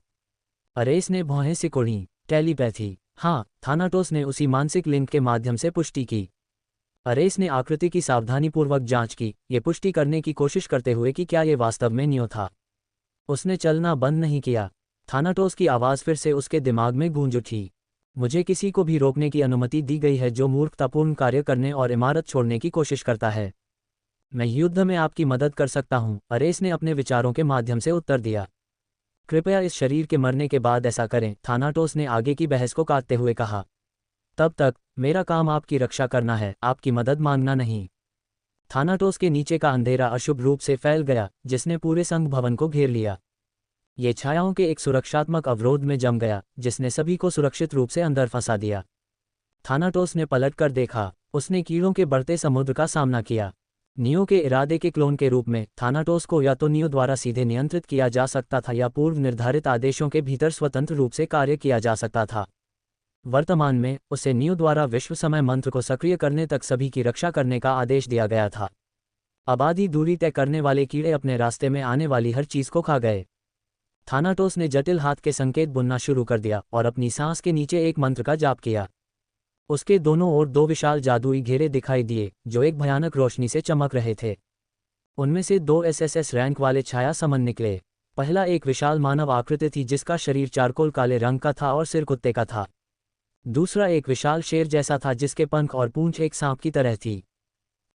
अरेस ने भौहें सिकोड़ी। टेलीपैथी? हाँ, थानाटोस ने उसी मानसिक लिंक के माध्यम से पुष्टि की। अरेस ने आकृति की सावधानीपूर्वक जांच की, ये पुष्टि करने की कोशिश करते हुए कि क्या ये वास्तव में नियो था। उसने चलना बंद नहीं किया। थानाटोस की आवाज़ फिर से उसके दिमाग में गूंज उठी। मुझे किसी को भी रोकने की अनुमति दी गई है जो मूर्खतापूर्ण कार्य करने और इमारत छोड़ने की कोशिश करता है। मैं युद्ध में आपकी मदद कर सकता हूँ, अरेस ने अपने विचारों के माध्यम से उत्तर दिया। कृपया इस शरीर के मरने के बाद ऐसा करें, थानाटोस ने आगे की बहस को काटते हुए कहा। तब तक मेरा काम आपकी रक्षा करना है, आपकी मदद मांगना नहीं। थानाटोस के नीचे का अंधेरा अशुभ रूप से फैल गया, जिसने पूरे संघ भवन को घेर लिया। ये छायाओं के एक सुरक्षात्मक अवरोध में जम गया, जिसने सभी को सुरक्षित रूप से अंदर फंसा दिया। थानाटोस ने पलट कर देखा। उसने कीड़ों के बढ़ते समुद्र का सामना किया। नियो के इरादे के क्लोन के रूप में थानाटोस को या तो नियो द्वारा सीधे नियंत्रित किया जा सकता था या पूर्व निर्धारित आदेशों के भीतर स्वतंत्र रूप से कार्य किया जा सकता था। वर्तमान में उसे नियो द्वारा विश्व समय मंत्र को सक्रिय करने तक सभी की रक्षा करने का आदेश दिया गया था। आबादी दूरी तय करने वाले कीड़े अपने रास्ते में आने वाली हर चीज को खा गए। थानाटोस ने जटिल हाथ के संकेत बुनना शुरू कर दिया और अपनी सांस के नीचे एक मंत्र का जाप किया। उसके दोनों ओर दो विशाल जादुई घेरे दिखाई दिए, जो एक भयानक रोशनी से चमक रहे थे। उनमें से दो एसएसएस रैंक वाले छाया समन निकले। पहला एक विशाल मानव आकृति थी जिसका शरीर चारकोल काले रंग का था और सिर कुत्ते का था। दूसरा एक विशाल शेर जैसा था जिसके पंख और पूंछ एक सांप की तरह थी।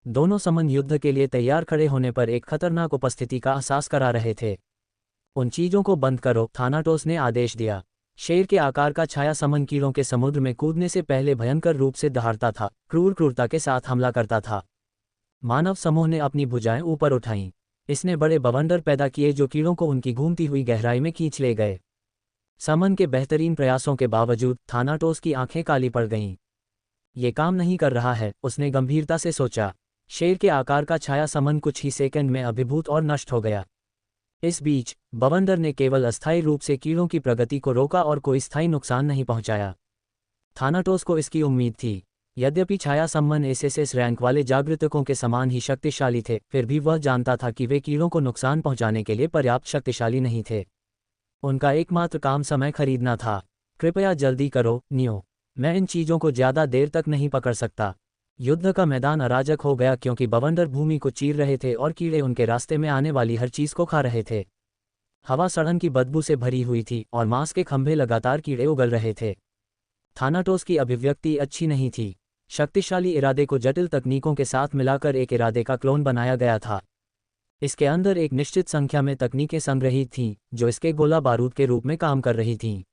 दोनों समन युद्ध के लिए तैयार खड़े होने पर एक खतरनाक उपस्थिति का एहसास करा रहे थे। उन चीजों को बंद करो, थानाटोस ने आदेश दिया। शेर के आकार का छाया समन कीड़ों के समुद्र में कूदने से पहले भयंकर रूप से दहाड़ता था, क्रूरता के साथ हमला करता था। मानव समूह ने अपनी भुजाएं ऊपर उठाईं। इसने बड़े बवंडर पैदा किए जो कीड़ों को उनकी घूमती हुई गहराई में खींच ले गए। समन के बेहतरीन प्रयासों के बावजूद थानाटोस की आंखें काली पड़ गईं। ये काम नहीं कर रहा है, उसने गंभीरता से सोचा। शेर के आकार का छाया समन कुछ ही सेकंड में अभिभूत और नष्ट हो गया। इस बीच बवंडर ने केवल अस्थायी रूप से कीड़ों की प्रगति को रोका और कोई स्थायी नुकसान नहीं पहुंचाया। थानाटोस को इसकी उम्मीद थी। यद्यपि छाया समन एसएसएस रैंक वाले जागृतकों के समान ही शक्तिशाली थे, फिर भी वह जानता था कि वे कीड़ों को नुकसान पहुंचाने के लिए पर्याप्त शक्तिशाली नहीं थे। उनका एकमात्र काम समय खरीदना था। कृपया जल्दी करो, नियो। मैं इन चीजों को ज्यादा देर तक नहीं पकड़ सकता। युद्ध का मैदान अराजक हो गया क्योंकि बवंडर भूमि को चीर रहे थे और कीड़े उनके रास्ते में आने वाली हर चीज को खा रहे थे। हवा सड़न की बदबू से भरी हुई थी और मांस के खंभे लगातार कीड़े उगल रहे थे। थानाटोस की अभिव्यक्ति अच्छी नहीं थी। शक्तिशाली इरादे को जटिल तकनीकों के साथ मिलाकर एक इरादे का क्लोन बनाया गया था। इसके अंदर एक निश्चित संख्या में तकनीकें संग्रहित थीं, जो इसके गोला बारूद के रूप में काम कर रही थीं।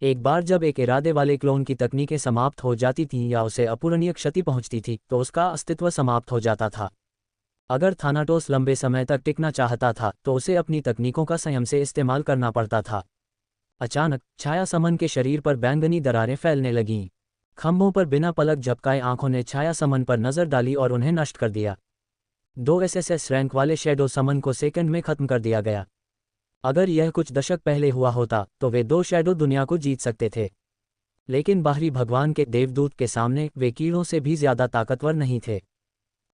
एक बार जब एक इरादे वाले क्लोन की तकनीकें समाप्त हो जाती थीं या उसे अपूरणीय क्षति पहुंचती थी, तो उसका अस्तित्व समाप्त हो जाता था। अगर थानाटोस लंबे समय तक टिकना चाहता था तो उसे अपनी तकनीकों का संयम से इस्तेमाल करना पड़ता था। अचानक छाया समन के शरीर पर बैंगनी दरारें फैलने लगीं। खंभों पर बिना पलक झपकाए आंखों ने छाया समन पर नजर डाली और उन्हें नष्ट कर दिया। 2 एसएसएस रैंक वाले शैडो समन को सेकंड में खत्म कर दिया गया। अगर यह कुछ दशक पहले हुआ होता तो वे 2 शैडो दुनिया को जीत सकते थे, लेकिन बाहरी भगवान के देवदूत के सामने वे कीड़ों से भी ज्यादा ताकतवर नहीं थे।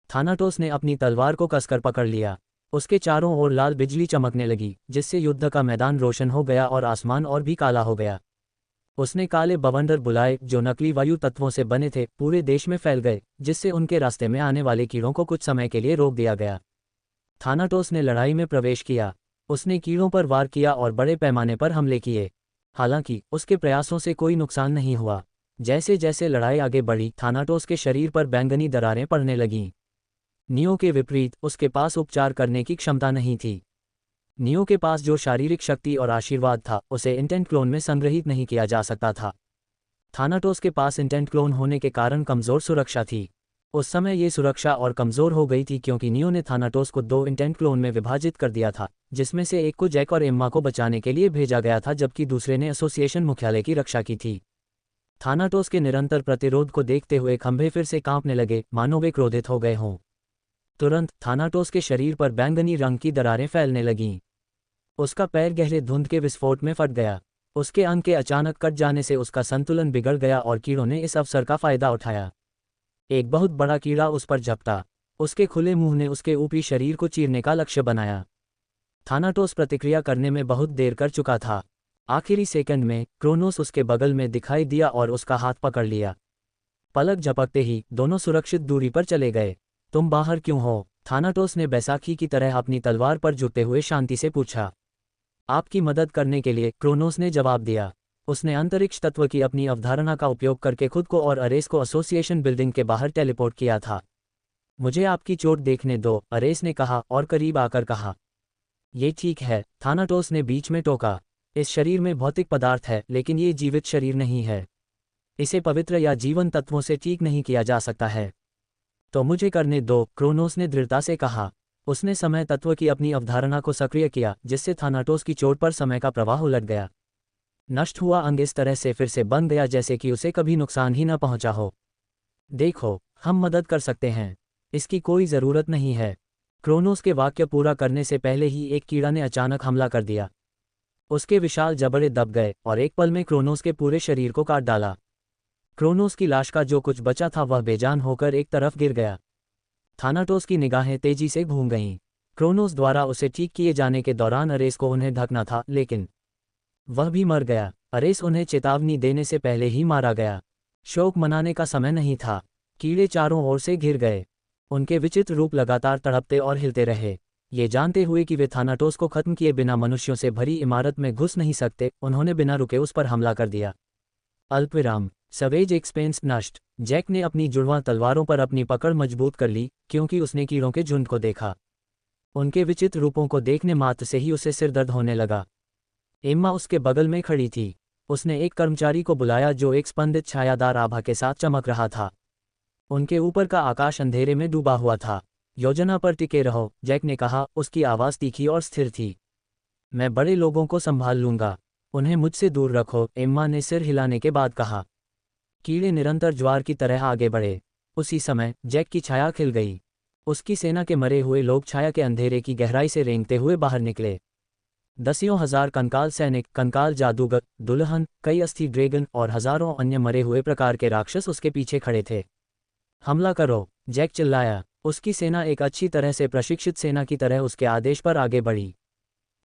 थानाटोस ने अपनी तलवार को कसकर पकड़ लिया। उसके चारों ओर लाल बिजली चमकने लगी, जिससे युद्ध का मैदान रोशन हो गया और आसमान और भी काला हो गया। उसने काले बवंडर बुलाए जो नकली वायु तत्वों से बने थे, पूरे देश में फैल गए, जिससे उनके रास्ते में आने वाले कीड़ों को कुछ समय के लिए रोक दिया गया। थानाटोस ने लड़ाई में प्रवेश किया। उसने कीड़ों पर वार किया और बड़े पैमाने पर हमले किए। हालांकि उसके प्रयासों से कोई नुकसान नहीं हुआ। जैसे जैसे लड़ाई आगे बढ़ी, थानाटोस के शरीर पर बैंगनी दरारें पड़ने लगीं। नियो के विपरीत उसके पास उपचार करने की क्षमता नहीं थी। नियो के पास जो शारीरिक शक्ति और आशीर्वाद था, उसे इंटेंट क्लोन में संग्रहित नहीं किया जा सकता था। थानाटोस के पास इंटेंट क्लोन होने के कारण कमज़ोर सुरक्षा थी। उस समय ये सुरक्षा और कमज़ोर हो गई थी क्योंकि नियो ने थानाटोस को 2 इंटेंट क्लोन में विभाजित कर दिया था, जिसमें से एक को जैक और एम्मा को बचाने के लिए भेजा गया था, जबकि दूसरे ने एसोसिएशन मुख्यालय की रक्षा की थी। थानाटोस के निरंतर प्रतिरोध को देखते हुए खंभे फिर से कांपने लगे, मानो वे क्रोधित हो गए हों। तुरंत थानाटोस के शरीर पर बैंगनी रंग की दरारें फैलने लगीं। उसका पैर गहरे धुंध के विस्फोट में फट गया। उसके अंग के अचानक कट जाने से उसका संतुलन बिगड़ गया और कीड़ों ने इस अवसर का फायदा उठाया। एक बहुत बड़ा कीड़ा उस पर झपटा। उसके खुले मुंह ने उसके ऊपरी शरीर को चीरने का लक्ष्य बनाया। थानाटोस प्रतिक्रिया करने में बहुत देर कर चुका था। आखिरी सेकंड में क्रोनोस उसके बगल में दिखाई दिया और उसका हाथ पकड़ लिया। पलक झपकते ही दोनों सुरक्षित दूरी पर चले गए। तुम बाहर क्यों हो? थानाटोस ने बैसाखी की तरह अपनी तलवार पर झुकते हुए शांति से पूछा। आपकी मदद करने के लिए, क्रोनोस ने जवाब दिया। उसने अंतरिक्ष तत्व की अपनी अवधारणा का उपयोग करके खुद को और अरेस को एसोसिएशन बिल्डिंग के बाहर टेलीपोर्ट किया था। मुझे आपकी चोट देखने दो, अरेस ने कहा और करीब आकर कहा। ये ठीक है, थानाटोस ने बीच में टोका। इस शरीर में भौतिक पदार्थ है, लेकिन ये जीवित शरीर नहीं है। इसे पवित्र या जीवन तत्वों से ठीक नहीं किया जा सकता है। तो मुझे करने दो, क्रोनोस ने दृढ़ता से कहा। उसने समय तत्व की अपनी अवधारणा को सक्रिय किया, जिससे थानाटोस की चोट पर समय का प्रवाह उलट गया। नष्ट हुआ अंग इस तरह से फिर से बन गया जैसे कि उसे कभी नुकसान ही न पहुंचा हो। देखो, हम मदद कर सकते हैं। इसकी कोई ज़रूरत नहीं है। क्रोनोस के वाक्य पूरा करने से पहले ही एक कीड़ा ने अचानक हमला कर दिया। उसके विशाल जबड़े दब गए और एक पल में क्रोनोस के पूरे शरीर को काट डाला। क्रोनोस की लाश का जो कुछ बचा था वह बेजान होकर एक तरफ गिर गया। थानाटोस की निगाहें तेजी से घूम गईं। क्रोनोस द्वारा उसे ठीक किए जाने के दौरान अरेस को उन्हें ढकना था, लेकिन वह भी मर गया। अरेस उन्हें चेतावनी देने से पहले ही मारा गया। शोक मनाने का समय नहीं था। कीड़े चारों ओर से घिर गए। उनके विचित्र रूप लगातार तड़पते और हिलते रहे। ये जानते हुए कि वे थानाटोस को खत्म किए बिना मनुष्यों से भरी इमारत में घुस नहीं सकते, उन्होंने बिना रुके उस पर हमला कर दिया। अल्पविराम। सवेज एक्सपेंस नष्ट। जैक ने अपनी जुड़वां तलवारों पर अपनी पकड़ मजबूत कर ली, क्योंकि उसने कीड़ों के झुंड को देखा। उनके विचित्र रूपों को देखने मात्र से ही उसे सिरदर्द होने लगा। एम्मा उसके बगल में खड़ी थी। उसने एक कर्मचारी को बुलाया जो एक स्पंदित छायादार आभा के साथ चमक रहा था। उनके ऊपर का आकाश अंधेरे में डूबा हुआ था। योजना पर टिके रहो, जैक ने कहा। उसकी आवाज़ तीखी और स्थिर थी। मैं बड़े लोगों को संभाल लूंगा, उन्हें मुझसे दूर रखो, एम्मा ने सिर हिलाने के बाद कहा। कीड़े निरंतर ज्वार की तरह आगे बढ़े। उसी समय जैक की छाया खिल गई। उसकी सेना के मरे हुए लोग छाया के अंधेरे की गहराई से रेंगते हुए बाहर निकले। दसियों हजार कंकाल सैनिक, कंकाल जादूगर, दुल्हन, कई अस्थि ड्रैगन और हजारों अन्य मरे हुए प्रकार के राक्षस उसके पीछे खड़े थे। हमला करो, जैक चिल्लाया। उसकी सेना एक अच्छी तरह से प्रशिक्षित सेना की तरह उसके आदेश पर आगे बढ़ी।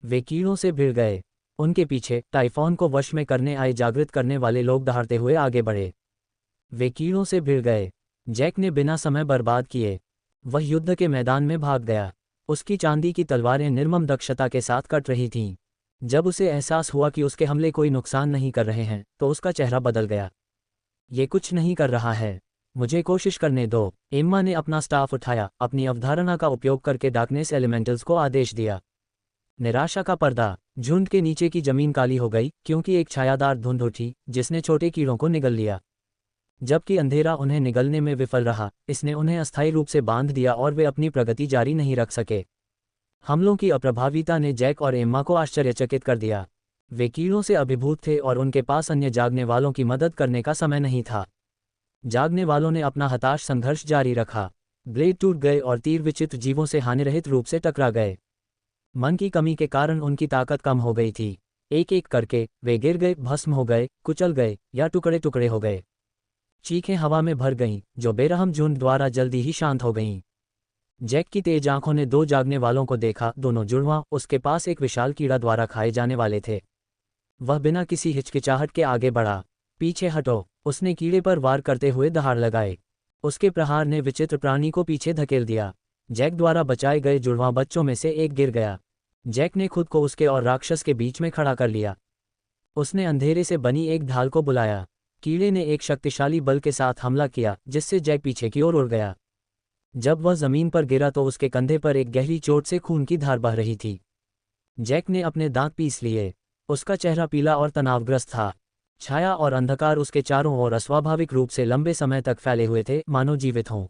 वे कीड़ों से भिड़ गए। उनके पीछे टाइफॉन को वश में करने आए जागृत करने वाले लोग दहाड़ते हुए आगे बढ़े। वे कीड़ों से भिड़ गए। जैक ने बिना समय बर्बाद किए वह युद्ध के मैदान में भाग गया। उसकी चांदी की तलवारें निर्मम दक्षता के साथ कट रही थीं। जब उसे एहसास हुआ कि उसके हमले कोई नुकसान नहीं कर रहे हैं, तो उसका चेहरा बदल गया। ये कुछ नहीं कर रहा है, मुझे कोशिश करने दो। एम्मा ने अपना स्टाफ उठाया, अपनी अवधारणा का उपयोग करके डार्कनेस एलिमेंटल्स को आदेश दिया। निराशा का पर्दा। झुंड के नीचे की जमीन काली हो गई, क्योंकि एक छायादार धुंध उठी जिसने छोटे कीड़ों को निगल लिया। जबकि अंधेरा उन्हें निगलने में विफल रहा, इसने उन्हें अस्थायी रूप से बांध दिया और वे अपनी प्रगति जारी नहीं रख सके। हमलों की अप्रभाविता ने जैक और एम्मा को आश्चर्यचकित कर दिया। वे कीड़ों से अभिभूत थे और उनके पास अन्य जागने वालों की मदद करने का समय नहीं था। जागने वालों ने अपना हताश संघर्ष जारी रखा। ब्लेड टूट गए और तीर विचित्र जीवों से हानिरहित रूप से टकरा गए। मन की कमी के कारण उनकी ताकत कम हो गई थी। एक एक करके वे गिर गए, भस्म हो गए, कुचल गए या टुकड़े टुकड़े हो गए। चीखें हवा में भर गईं, जो बेरहम झुंड द्वारा जल्दी ही शांत हो गईं। जैक की तेज आंखों ने दो जागने वालों को देखा, दोनों जुड़वां। उसके पास एक विशाल कीड़ा द्वारा खाए जाने वाले थे। वह बिना किसी हिचकिचाहट के आगे बढ़ा। पीछे हटो, उसने कीड़े पर वार करते हुए दहाड़ लगाए। उसके प्रहार ने विचित्र प्राणी को पीछे धकेल दिया। जैक द्वारा बचाए गए जुड़वां बच्चों में से एक गिर गया। जैक ने खुद को उसके और राक्षस के बीच में खड़ा कर लिया। उसने अंधेरे से बनी एक ढाल को बुलाया। कीड़े ने एक शक्तिशाली बल के साथ हमला किया जिससे जैक पीछे की ओर उड़ गया। जब वह जमीन पर गिरा तो उसके कंधे पर एक गहरी चोट से खून की धार बह रही थी। जैक ने अपने दांत पीस लिए। उसका चेहरा पीला और तनावग्रस्त था। छाया और अंधकार उसके चारों ओर अस्वाभाविक रूप से लंबे समय तक फैले हुए थे, मानो जीवित हों।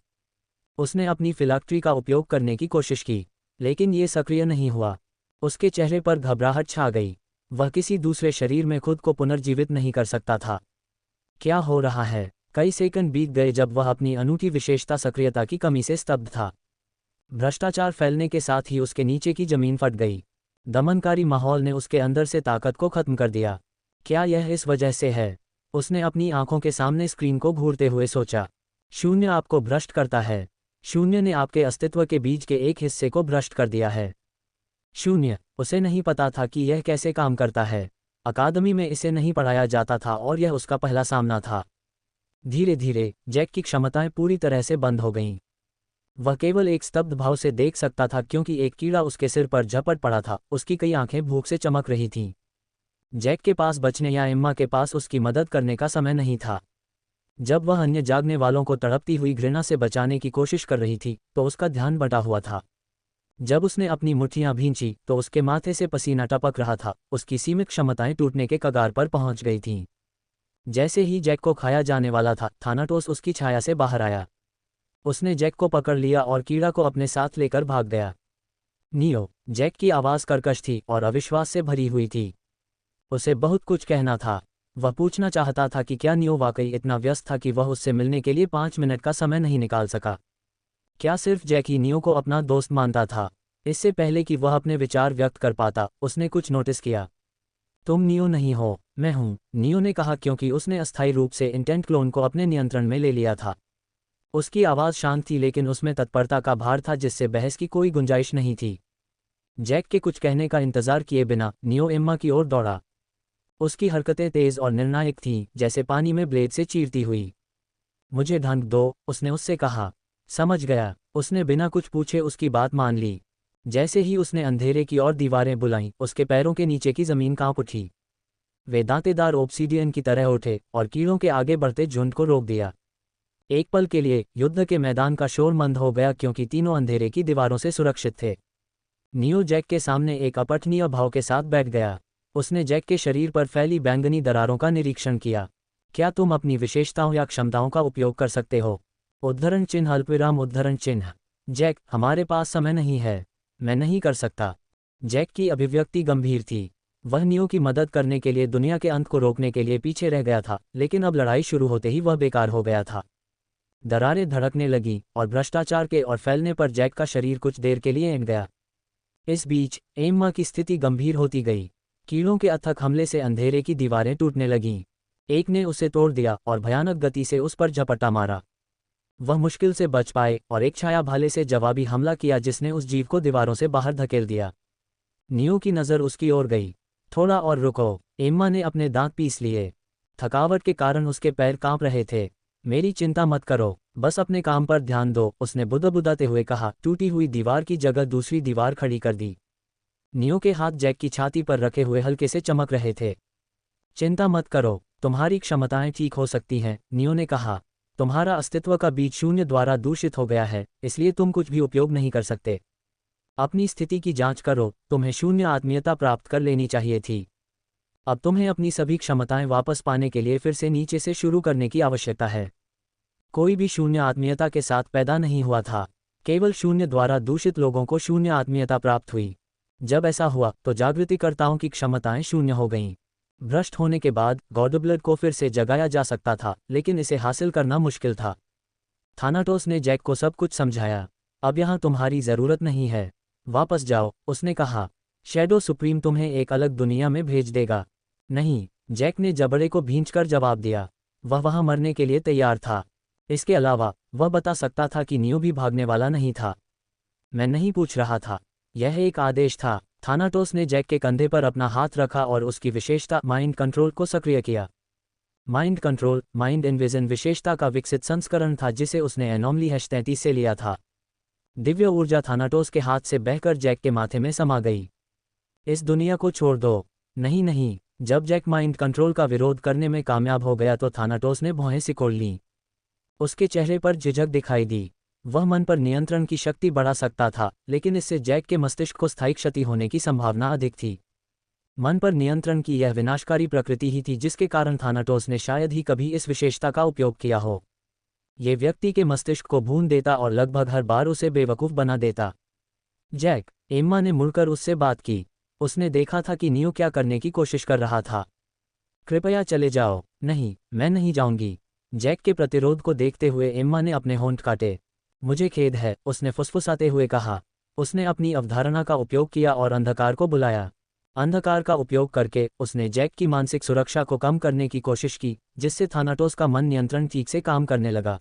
उसने अपनी फिलॉक्ट्री का उपयोग करने की कोशिश की, लेकिन ये सक्रिय नहीं हुआ। उसके चेहरे पर घबराहट छा गई। वह किसी दूसरे शरीर में खुद को पुनर्जीवित नहीं कर सकता था। क्या हो रहा है? कई सेकंड बीत गए जब वह अपनी अनूठी विशेषता सक्रियता की कमी से स्तब्ध था। भ्रष्टाचार फैलने के साथ ही उसके नीचे की जमीन फट गई। दमनकारी माहौल ने उसके अंदर से ताकत को खत्म कर दिया। क्या यह इस वजह से है? उसने अपनी आंखों के सामने स्क्रीन को घूरते हुए सोचा। शून्य आपको भ्रष्ट करता है। शून्य ने आपके अस्तित्व के बीज के एक हिस्से को भ्रष्ट कर दिया है। शून्य, उसे नहीं पता था कि यह कैसे काम करता है। अकादमी में इसे नहीं पढ़ाया जाता था और यह उसका पहला सामना था। धीरे धीरे जैक की क्षमताएं पूरी तरह से बंद हो गईं। वह केवल एक स्तब्ध भाव से देख सकता था क्योंकि एक कीड़ा उसके सिर पर झपट पड़ा था। उसकी कई आंखें भूख से चमक रही थीं। जैक के पास बचने या एम्मा के पास उसकी मदद करने का समय नहीं था। जब वह अन्य जागने वालों को तड़पती हुई घृणा से बचाने की कोशिश कर रही थी तो उसका ध्यान बटा हुआ था। जब उसने अपनी मुट्ठियां भींची तो उसके माथे से पसीना टपक रहा था। उसकी सीमित क्षमताएं टूटने के कगार पर पहुंच गई थीं। जैसे ही जैक को खाया जाने वाला था, थानाटोस उसकी छाया से बाहर आया। उसने जैक को पकड़ लिया और कीड़ा को अपने साथ लेकर भाग गया। नियो, जैक की आवाज़ कर्कश थी और अविश्वास से भरी हुई थी। उसे बहुत कुछ कहना था। वह पूछना चाहता था कि क्या नियो वाकई इतना व्यस्त था कि वह उससे मिलने के लिए 5 मिनट का समय नहीं निकाल सका। क्या सिर्फ जैक ही नियो को अपना दोस्त मानता था? इससे पहले कि वह अपने विचार व्यक्त कर पाता, उसने कुछ नोटिस किया। तुम नियो नहीं हो, मैं हूँ, नियो ने कहा क्योंकि उसने अस्थायी रूप से इंटेंट क्लोन को अपने नियंत्रण में ले लिया था। उसकी आवाज़ शांत थी लेकिन उसमें तत्परता का भार था जिससे बहस की कोई गुंजाइश नहीं थी। जैक के कुछ कहने का इंतजार किए बिना नियो एम्मा की ओर दौड़ा। उसकी हरकतें तेज और निर्णायक थीं, जैसे पानी में ब्लेड से चीरती हुई। मुझे ढंग दो, उसने उससे कहा। समझ गया। उसने बिना कुछ पूछे उसकी बात मान ली। जैसे ही उसने अंधेरे की ओर दीवारें बुलाईं, उसके पैरों के नीचे की जमीन कांप उठी। वे दांतेदार ओब्सीडियन की तरह उठे और कीड़ों के आगे बढ़ते झुंड को रोक दिया। एक पल के लिए युद्ध के मैदान का शोर मंद हो गया क्योंकि तीनों अंधेरे की दीवारों से सुरक्षित थे। नियो जैक के सामने एक अपठनीय भाव के साथ बैठ गया। उसने जैक के शरीर पर फैली बैंगनी दरारों का निरीक्षण किया। क्या तुम अपनी विशेषताओं या क्षमताओं का उपयोग कर सकते हो? उद्धरण चिन्ह अल्पविराम उद्धरण चिन्ह। जैक, हमारे पास समय नहीं है। मैं नहीं कर सकता। जैक की अभिव्यक्ति गंभीर थी। वह नियो की मदद करने के लिए दुनिया के अंत को रोकने के लिए पीछे रह गया था, लेकिन अब लड़ाई शुरू होते ही वह बेकार हो गया था। दरारें धड़कने लगीं और भ्रष्टाचार के और फैलने पर जैक का शरीर कुछ देर के लिए ऐंठ गया। इस बीच एम्मा की स्थिति गंभीर होती गई। कीड़ों के अथक हमले से अंधेरे की दीवारें टूटने लगीं। एक ने उसे तोड़ दिया और भयानक गति से उस पर झपट्टा मारा। वह मुश्किल से बच पाए और एक छाया भाले से जवाबी हमला किया जिसने उस जीव को दीवारों से बाहर धकेल दिया। नियो की नज़र उसकी ओर गई। थोड़ा और रुको। एम्मा ने अपने दांत पीस लिए। थकावट के कारण उसके पैर कांप रहे थे। मेरी चिंता मत करो, बस अपने काम पर ध्यान दो, उसने बुदबुदाते हुए कहा। टूटी हुई दीवार की जगह दूसरी दीवार खड़ी कर दी। नियो के हाथ जैक की छाती पर रखे हुए हल्के से चमक रहे थे। चिंता मत करो, तुम्हारी क्षमताएं ठीक हो सकती हैं, नियो ने कहा। तुम्हारा अस्तित्व का बीज शून्य द्वारा दूषित हो गया है, इसलिए तुम कुछ भी उपयोग नहीं कर सकते। अपनी स्थिति की जांच करो, तुम्हें शून्य आत्मीयता प्राप्त कर लेनी चाहिए थी। अब तुम्हें अपनी सभी क्षमताएं वापस पाने के लिए फिर से नीचे से शुरू करने की आवश्यकता है। कोई भी शून्य आत्मीयता के साथ पैदा नहीं हुआ था। केवल शून्य द्वारा दूषित लोगों को शून्य आत्मीयता प्राप्त हुई। जब ऐसा हुआ तो जागृतिकर्ताओं की क्षमताएं शून्य हो गईं। भ्रष्ट होने के बाद गॉडब्लड को फिर से जगाया जा सकता था, लेकिन इसे हासिल करना मुश्किल था। थानाटोस ने जैक को सब कुछ समझाया। अब यहाँ तुम्हारी ज़रूरत नहीं है, वापस जाओ, उसने कहा। शैडो सुप्रीम तुम्हें एक अलग दुनिया में भेज देगा। नहीं, जैक ने जबड़े को भींचकर जवाब दिया। वह वहाँ मरने के लिए तैयार था। इसके अलावा वह बता सकता था कि नियो भी भागने वाला नहीं था। मैं नहीं पूछ रहा था, यह एक आदेश था। थानाटोस ने जैक के कंधे पर अपना हाथ रखा और उसकी विशेषता माइंड कंट्रोल को सक्रिय किया। माइंड कंट्रोल माइंड इन्विजन विशेषता का विकसित संस्करण था जिसे उसने एनोमली #33 से लिया था। दिव्य ऊर्जा थानाटोस के हाथ से बहकर जैक के माथे में समा गई। इस दुनिया को छोड़ दो। नहीं नहीं। जब जैक माइंड कंट्रोल का विरोध करने में कामयाब हो गया तो थानाटोस ने भौहें सिकोड़ लीं। उसके चेहरे पर झिझक दिखाई दी। वह मन पर नियंत्रण की शक्ति बढ़ा सकता था, लेकिन इससे जैक के मस्तिष्क को स्थायी क्षति होने की संभावना अधिक थी। मन पर नियंत्रण की यह विनाशकारी प्रकृति ही थी जिसके कारण थानाटोस ने शायद ही कभी इस विशेषता का उपयोग किया हो। ये व्यक्ति के मस्तिष्क को भून देता और लगभग हर बार उसे बेवकूफ़ बना देता। जैक, एम्मा ने मुड़कर उससे बात की। उसने देखा था कि नियो क्या करने की कोशिश कर रहा था। कृपया चले जाओ। नहीं, मैं नहीं जाऊंगी। जैक के प्रतिरोध को देखते हुए एम्मा ने अपने होंठ काटे। मुझे खेद है, उसने फुसफुसाते हुए कहा। उसने अपनी अवधारणा का उपयोग किया और अंधकार को बुलाया। अंधकार का उपयोग करके उसने जैक की मानसिक सुरक्षा को कम करने की कोशिश की, जिससे थानाटोस का मन नियंत्रण ठीक से काम करने लगा।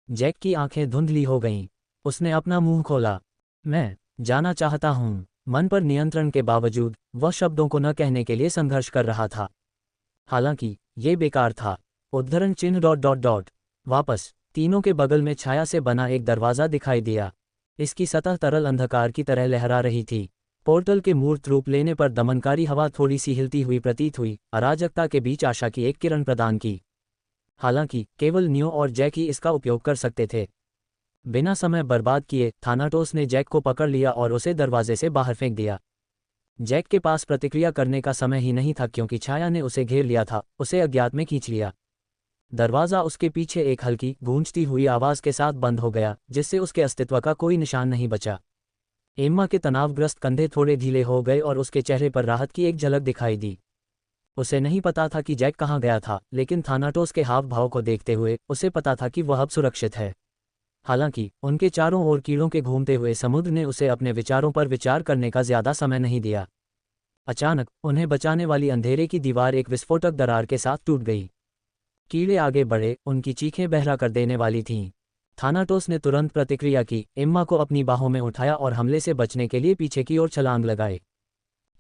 जैक की आंखें धुंधली हो गईं। उसने अपना मुंह खोला। मैं जाना चाहता हूँ। मन पर नियंत्रण के बावजूद वह शब्दों को न कहने के लिए संघर्ष कर रहा था। हालांकि ये बेकार था। उद्धरण चिन्ह डॉट डॉट डॉट। वापस तीनों के बगल में छाया से बना एक दरवाज़ा दिखाई दिया। इसकी सतह तरल अंधकार की तरह लहरा रही थी। पोर्टल के मूर्त रूप लेने पर दमनकारी हवा थोड़ी सी हिलती हुई प्रतीत हुई, अराजकता के बीच आशा की एक किरण प्रदान की। हालांकि केवल नियो और जैक ही इसका उपयोग कर सकते थे। बिना समय बर्बाद किए थानाटोस ने जैक को पकड़ लिया और उसे दरवाजे से बाहर फेंक दिया। जैक के पास प्रतिक्रिया करने का समय ही नहीं था क्योंकि छाया ने उसे घेर लिया था, उसे अज्ञात में खींच लिया। दरवाज़ा उसके पीछे एक हल्की गूंजती हुई आवाज़ के साथ बंद हो गया, जिससे उसके अस्तित्व का कोई निशान नहीं बचा। एम्मा के तनावग्रस्त कंधे थोड़े ढीले हो गए और उसके चेहरे पर राहत की एक झलक दिखाई दी। उसे नहीं पता था कि जैक कहाँ गया था, लेकिन थानाटोस के हाव भाव को देखते हुए उसे पता था कि वह अब सुरक्षित है। हालांकि उनके चारों ओर कीड़ों के घूमते हुए समुद्र ने उसे अपने विचारों पर विचार करने का ज्यादा समय नहीं दिया। अचानक उन्हें बचाने वाली अंधेरे की दीवार एक विस्फोटक दरार के साथ टूट गई। कीड़े आगे बढ़े, उनकी चीखें बहरा कर देने वाली थीं। थानाटोस ने तुरंत प्रतिक्रिया की, एम्मा को अपनी बाहों में उठाया और हमले से बचने के लिए पीछे की ओर छलांग लगाए।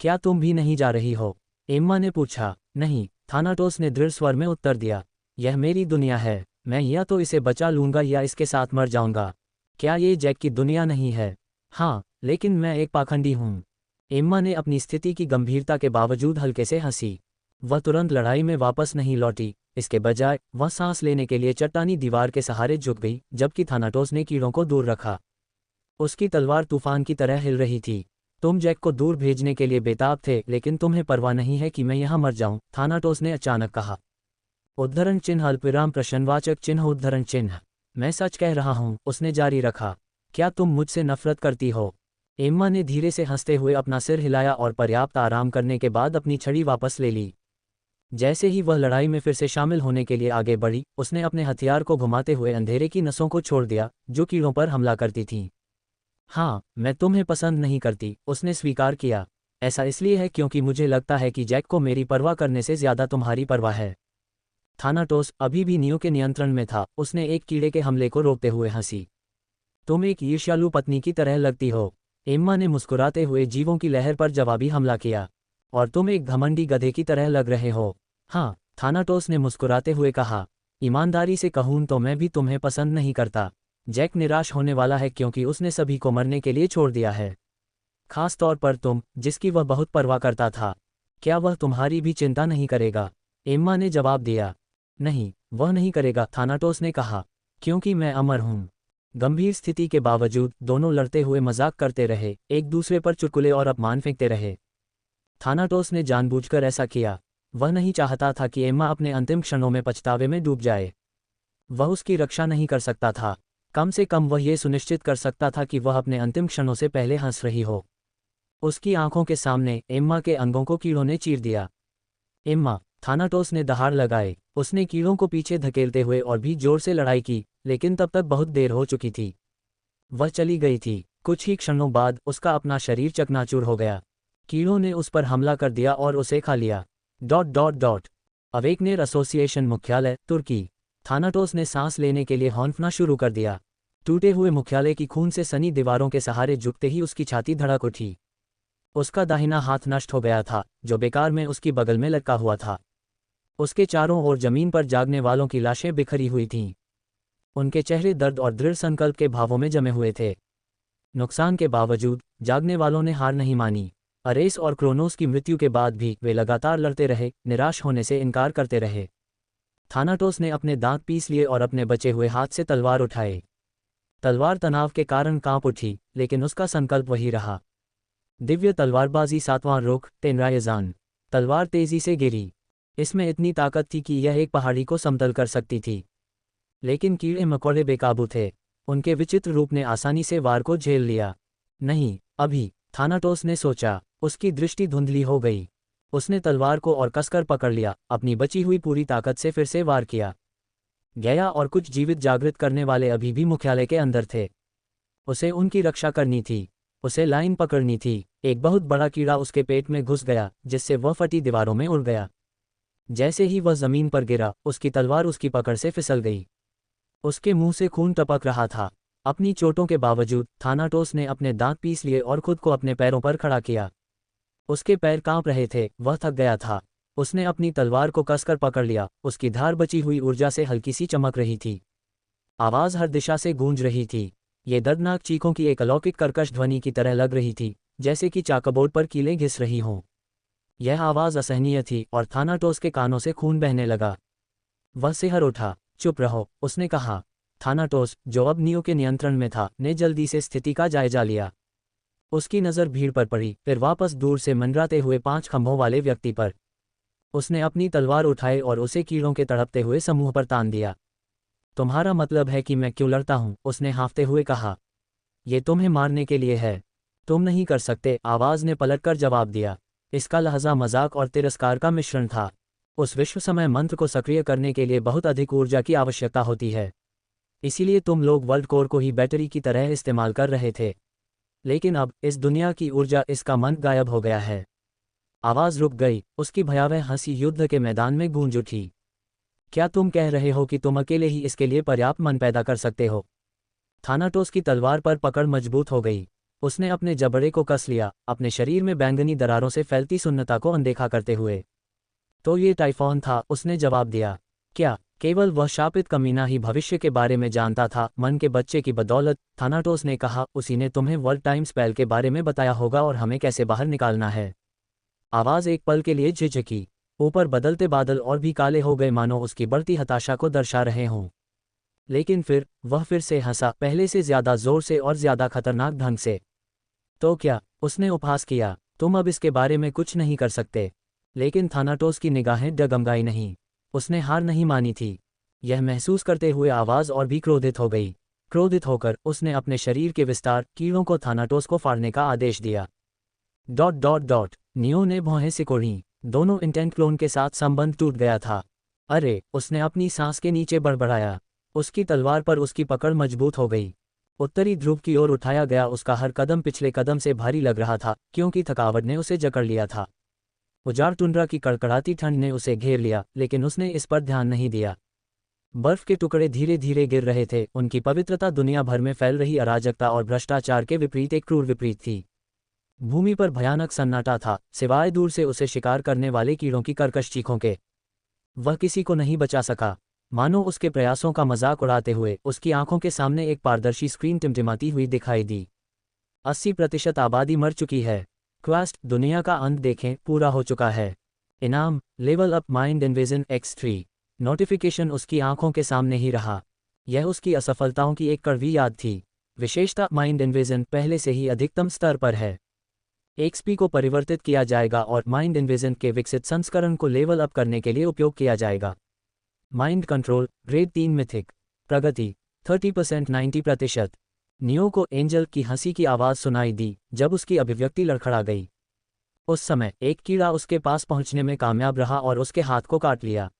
क्या तुम भी नहीं जा रही हो? एम्मा ने पूछा। नहीं, थानाटोस ने दृढ़ स्वर में उत्तर दिया। यह मेरी दुनिया है। मैं या तो इसे बचा लूंगा या इसके साथ मर जाऊंगा। क्या ये जैक की दुनिया नहीं है? हाँ, लेकिन मैं एक पाखंडी हूँ। एम्मा ने अपनी स्थिति की गंभीरता के बावजूद हल्के से हंसी। वह तुरंत लड़ाई में वापस नहीं लौटी। इसके बजाय वह सांस लेने के लिए चट्टानी दीवार के सहारे झुक गई, जबकि थानाटोस ने कीड़ों को दूर रखा। उसकी तलवार तूफान की तरह हिल रही थी। तुम जैक को दूर भेजने के लिए बेताब थे, लेकिन तुम्हें परवाह नहीं है कि मैं यहाँ मर जाऊं, थानाटोस ने अचानक कहा। उद्धरण चिन्ह अल्पविराम प्रश्नवाचक चिन्ह उद्धरण चिन्ह। मैं सच कह रहा हूँ, उसने जारी रखा। क्या तुम मुझसे नफरत करती हो? एम्मा ने धीरे से हंसते हुए अपना सिर हिलाया और पर्याप्त आराम करने के बाद अपनी छड़ी वापस ले ली। जैसे ही वह लड़ाई में फिर से शामिल होने के लिए आगे बढ़ी, उसने अपने हथियार को घुमाते हुए अंधेरे की नसों को छोड़ दिया जो कीड़ों पर हमला करती थीं। हाँ, मैं तुम्हें पसंद नहीं करती, उसने स्वीकार किया। ऐसा इसलिए है क्योंकि मुझे लगता है कि जैक को मेरी परवाह करने से ज्यादा तुम्हारी परवाह है। थानाटोस अभी भी नियो के नियंत्रण में था। उसने एक कीड़े के हमले को रोकते हुए हंसी। तुम एक ईर्ष्यालु पत्नी की तरह लगती हो, एम्मा ने मुस्कुराते हुए जीवों की लहर पर जवाबी हमला किया। और तुम एक घमंडी गधे की तरह लग रहे हो। हाँ, थानाटोस ने मुस्कुराते हुए कहा। ईमानदारी से कहूँ तो मैं भी तुम्हें पसंद नहीं करता। जैक निराश होने वाला है क्योंकि उसने सभी को मरने के लिए छोड़ दिया है, खास तौर पर तुम, जिसकी वह बहुत परवाह करता था। क्या वह तुम्हारी भी चिंता नहीं करेगा? एम्मा ने जवाब दिया। नहीं, वह नहीं करेगा, थानाटोस ने कहा, क्योंकि मैं अमर हूँ। गंभीर स्थिति के बावजूद दोनों लड़ते हुए मजाक करते रहे, एक दूसरे पर चुटकुले और अपमान फेंकते रहे। थानाटोस ने जानबूझकर ऐसा किया। वह नहीं चाहता था कि एम्मा अपने अंतिम क्षणों में पछतावे में डूब जाए। वह उसकी रक्षा नहीं कर सकता था, कम से कम वह ये सुनिश्चित कर सकता था कि वह अपने अंतिम क्षणों से पहले हंस रही हो। उसकी आंखों के सामने एम्मा के अंगों को कीड़ों ने चीर दिया। एम्मा, थानाटोस ने दहाड़ लगाए। उसने कीड़ों को पीछे धकेलते हुए और भी जोर से लड़ाई की, लेकिन तब तक बहुत देर हो चुकी थी। वह चली गई थी। कुछ ही क्षणों बाद उसका अपना शरीर चकनाचूर हो गया। कीड़ों ने उस पर हमला कर दिया और उसे खा लिया। Dot dot dot. Awakener association मुख्यालय, तुर्की। थानाटोस ने सांस लेने के लिए हौंफना शुरू कर दिया। टूटे हुए मुख्यालय की खून से सनी दीवारों के सहारे झुकते ही उसकी छाती धड़क उठी। उसका दाहिना हाथ नष्ट हो गया था, जो बेकार में उसकी बगल में लटका हुआ था। उसके चारों ओर जमीन पर जागने वालों की लाशें बिखरी हुई थीं। उनके चेहरे दर्द और दृढ़ संकल्प के भावों में जमे हुए थे। नुकसान के बावजूद जागने वालों ने हार नहीं मानी। अरेस और क्रोनोस की मृत्यु के बाद भी वे लगातार लड़ते रहे, निराश होने से इनकार करते रहे। थानाटोस ने अपने दांत पीस लिए और अपने बचे हुए हाथ से तलवार उठाए। तलवार तनाव के कारण कांप उठी, लेकिन उसका संकल्प वही रहा। दिव्य तलवारबाजी, सातवां रुख, टेनरायजान। तलवार तेजी से गिरी। इसमें इतनी ताकत थी कि यह एक पहाड़ी को समतल कर सकती थी। लेकिन कीड़े मकोड़े बेकाबू थे। उनके विचित्र रूप ने आसानी से वार को झेल लिया। नहीं, अभी, थानाटोस ने सोचा। उसकी दृष्टि धुंधली हो गई। उसने तलवार को और कसकर पकड़ लिया, अपनी बची हुई पूरी ताकत से फिर से वार किया। गया और कुछ जीवित जागृत करने वाले अभी भी मुख्यालय के अंदर थे। उसे उनकी रक्षा करनी थी। उसे लाइन पकड़नी थी। एक बहुत बड़ा कीड़ा उसके पेट में घुस गया, जिससे वह फटी दीवारों में उड़ गया। जैसे ही वह जमीन पर गिरा, उसकी तलवार उसकी पकड़ से फिसल गई। उसके मुंह से खून टपक रहा था। अपनी चोटों के बावजूद थानाटोस ने अपने दांत पीस लिए और खुद को अपने पैरों पर खड़ा किया। उसके पैर कांप रहे थे, वह थक गया था। उसने अपनी तलवार को कसकर पकड़ लिया, उसकी धार बची हुई ऊर्जा से हल्की सी चमक रही थी। आवाज हर दिशा से गूंज रही थी। ये दर्दनाक चीखों की एक अलौकिक कर्कश ध्वनि की तरह लग रही थी, जैसे कि चाकबोर्ड पर कीलें घिस रही हों। यह आवाज़ असहनीय थी और थानाटोस के कानों से खून बहने लगा। वह सिहर उठा। चुप रहो, उसने कहा। थानाटोस, जो अब नियो के नियंत्रण में था, ने जल्दी से स्थिति का जायजा लिया। उसकी नज़र भीड़ पर पड़ी, फिर वापस दूर से मंडराते हुए 5 खंभों वाले व्यक्ति पर। उसने अपनी तलवार उठाई और उसे कीड़ों के तड़पते हुए समूह पर तान दिया। तुम्हारा मतलब है कि मैं क्यों लड़ता हूँ? उसने हाँफते हुए कहा। ये तुम्हें मारने के लिए है। तुम नहीं कर सकते, आवाज़ ने पलटकर जवाब दिया। इसका लहजा मजाक और तिरस्कार का मिश्रण था। उस विश्व समय मंत्र को सक्रिय करने के लिए बहुत अधिक ऊर्जा की आवश्यकता होती है। इसीलिए तुम लोग वर्ल्ड कोर को ही बैटरी की तरह इस्तेमाल कर रहे थे। लेकिन अब, इस दुनिया की ऊर्जा, इसका मन गायब हो गया है। आवाज़ रुक गई। उसकी भयावह हंसी युद्ध के मैदान में गूंज उठी। क्या तुम कह रहे हो कि तुम अकेले ही इसके लिए पर्याप्त मन पैदा कर सकते हो? थानाटोस की तलवार पर पकड़ मजबूत हो गई। उसने अपने जबड़े को कस लिया, अपने शरीर में बैंगनी दरारों से फैलती सुन्नता को अनदेखा करते हुए। तो ये टाइफॉन था, उसने जवाब दिया। क्या केवल वह शापित कमीना ही भविष्य के बारे में जानता था? मन के बच्चे की बदौलत, थानाटोस ने कहा। उसी ने तुम्हें वर्ल्ड टाइम स्पेल के बारे में बताया होगा और हमें कैसे बाहर निकालना है। आवाज़ एक पल के लिए झिझकी। ऊपर बदलते बादल और भी काले हो गए, मानो उसकी बढ़ती हताशा को दर्शा रहे हों। लेकिन फिर वह फिर से हंसा, पहले से ज्यादा जोर से और ज्यादा खतरनाक ढंग से। तो क्या? उसने उपहास किया। तुम अब इसके बारे में कुछ नहीं कर सकते। लेकिन थानाटोस की निगाहें डगमगाई नहीं। उसने हार नहीं मानी थी। यह महसूस करते हुए आवाज़ और भी क्रोधित हो गई। क्रोधित होकर उसने अपने शरीर के विस्तार कीड़ों को थानाटोस को फाड़ने का आदेश दिया। Dot dot dot. नियो ने भौहें सिकोड़ी। दोनों इंटेंट क्लोन के साथ संबंध टूट गया था। अरे, उसने अपनी सांस के नीचे बड़बड़ाया। उसकी तलवार पर उसकी पकड़ मजबूत हो गई। उत्तरी ध्रुव की ओर उठाया गया उसका हर कदम पिछले कदम से भारी लग रहा था, क्योंकि थकावट ने उसे जकड़ लिया था। उजाड़ टुंड्रा की कड़कड़ाती ठंड ने उसे घेर लिया, लेकिन उसने इस पर ध्यान नहीं दिया। बर्फ के टुकड़े धीरे धीरे गिर रहे थे। उनकी पवित्रता दुनिया भर में फैल रही अराजकता और भ्रष्टाचार के विपरीत एक क्रूर विपरीत थी। भूमि पर भयानक सन्नाटा था, सिवाय दूर से उसे शिकार करने वाले कीड़ों की कर्कश चीखों के। वह किसी को नहीं बचा सका। मानो उसके प्रयासों का मजाक उड़ाते हुए उसकी आंखों के सामने एक पारदर्शी स्क्रीन टिमटिमाती हुई दिखाई दी। 80% आबादी मर चुकी है। क्वेस्ट, दुनिया का अंत देखें, पूरा हो चुका है। इनाम, level up mind invasion X3। Notification उसकी आंखों के सामने ही रहा। यह उसकी असफलताओं की एक कड़वी याद थी। विशेषता, माइंड इन्वेजन पहले से ही अधिकतम स्तर पर है। XP को परिवर्तित किया जाएगा और माइंड इन्वेजन के विकसित संस्करण को लेवल अप करने के लिए उपयोग किया जाएगा। Mind control, grade 3 mythic. प्रगति 30%, 90%। नियो को एंजल की हंसी की आवाज़ सुनाई दी, जब उसकी अभिव्यक्ति लड़खड़ा गई। उस समय एक कीड़ा उसके पास पहुंचने में कामयाब रहा और उसके हाथ को काट लिया।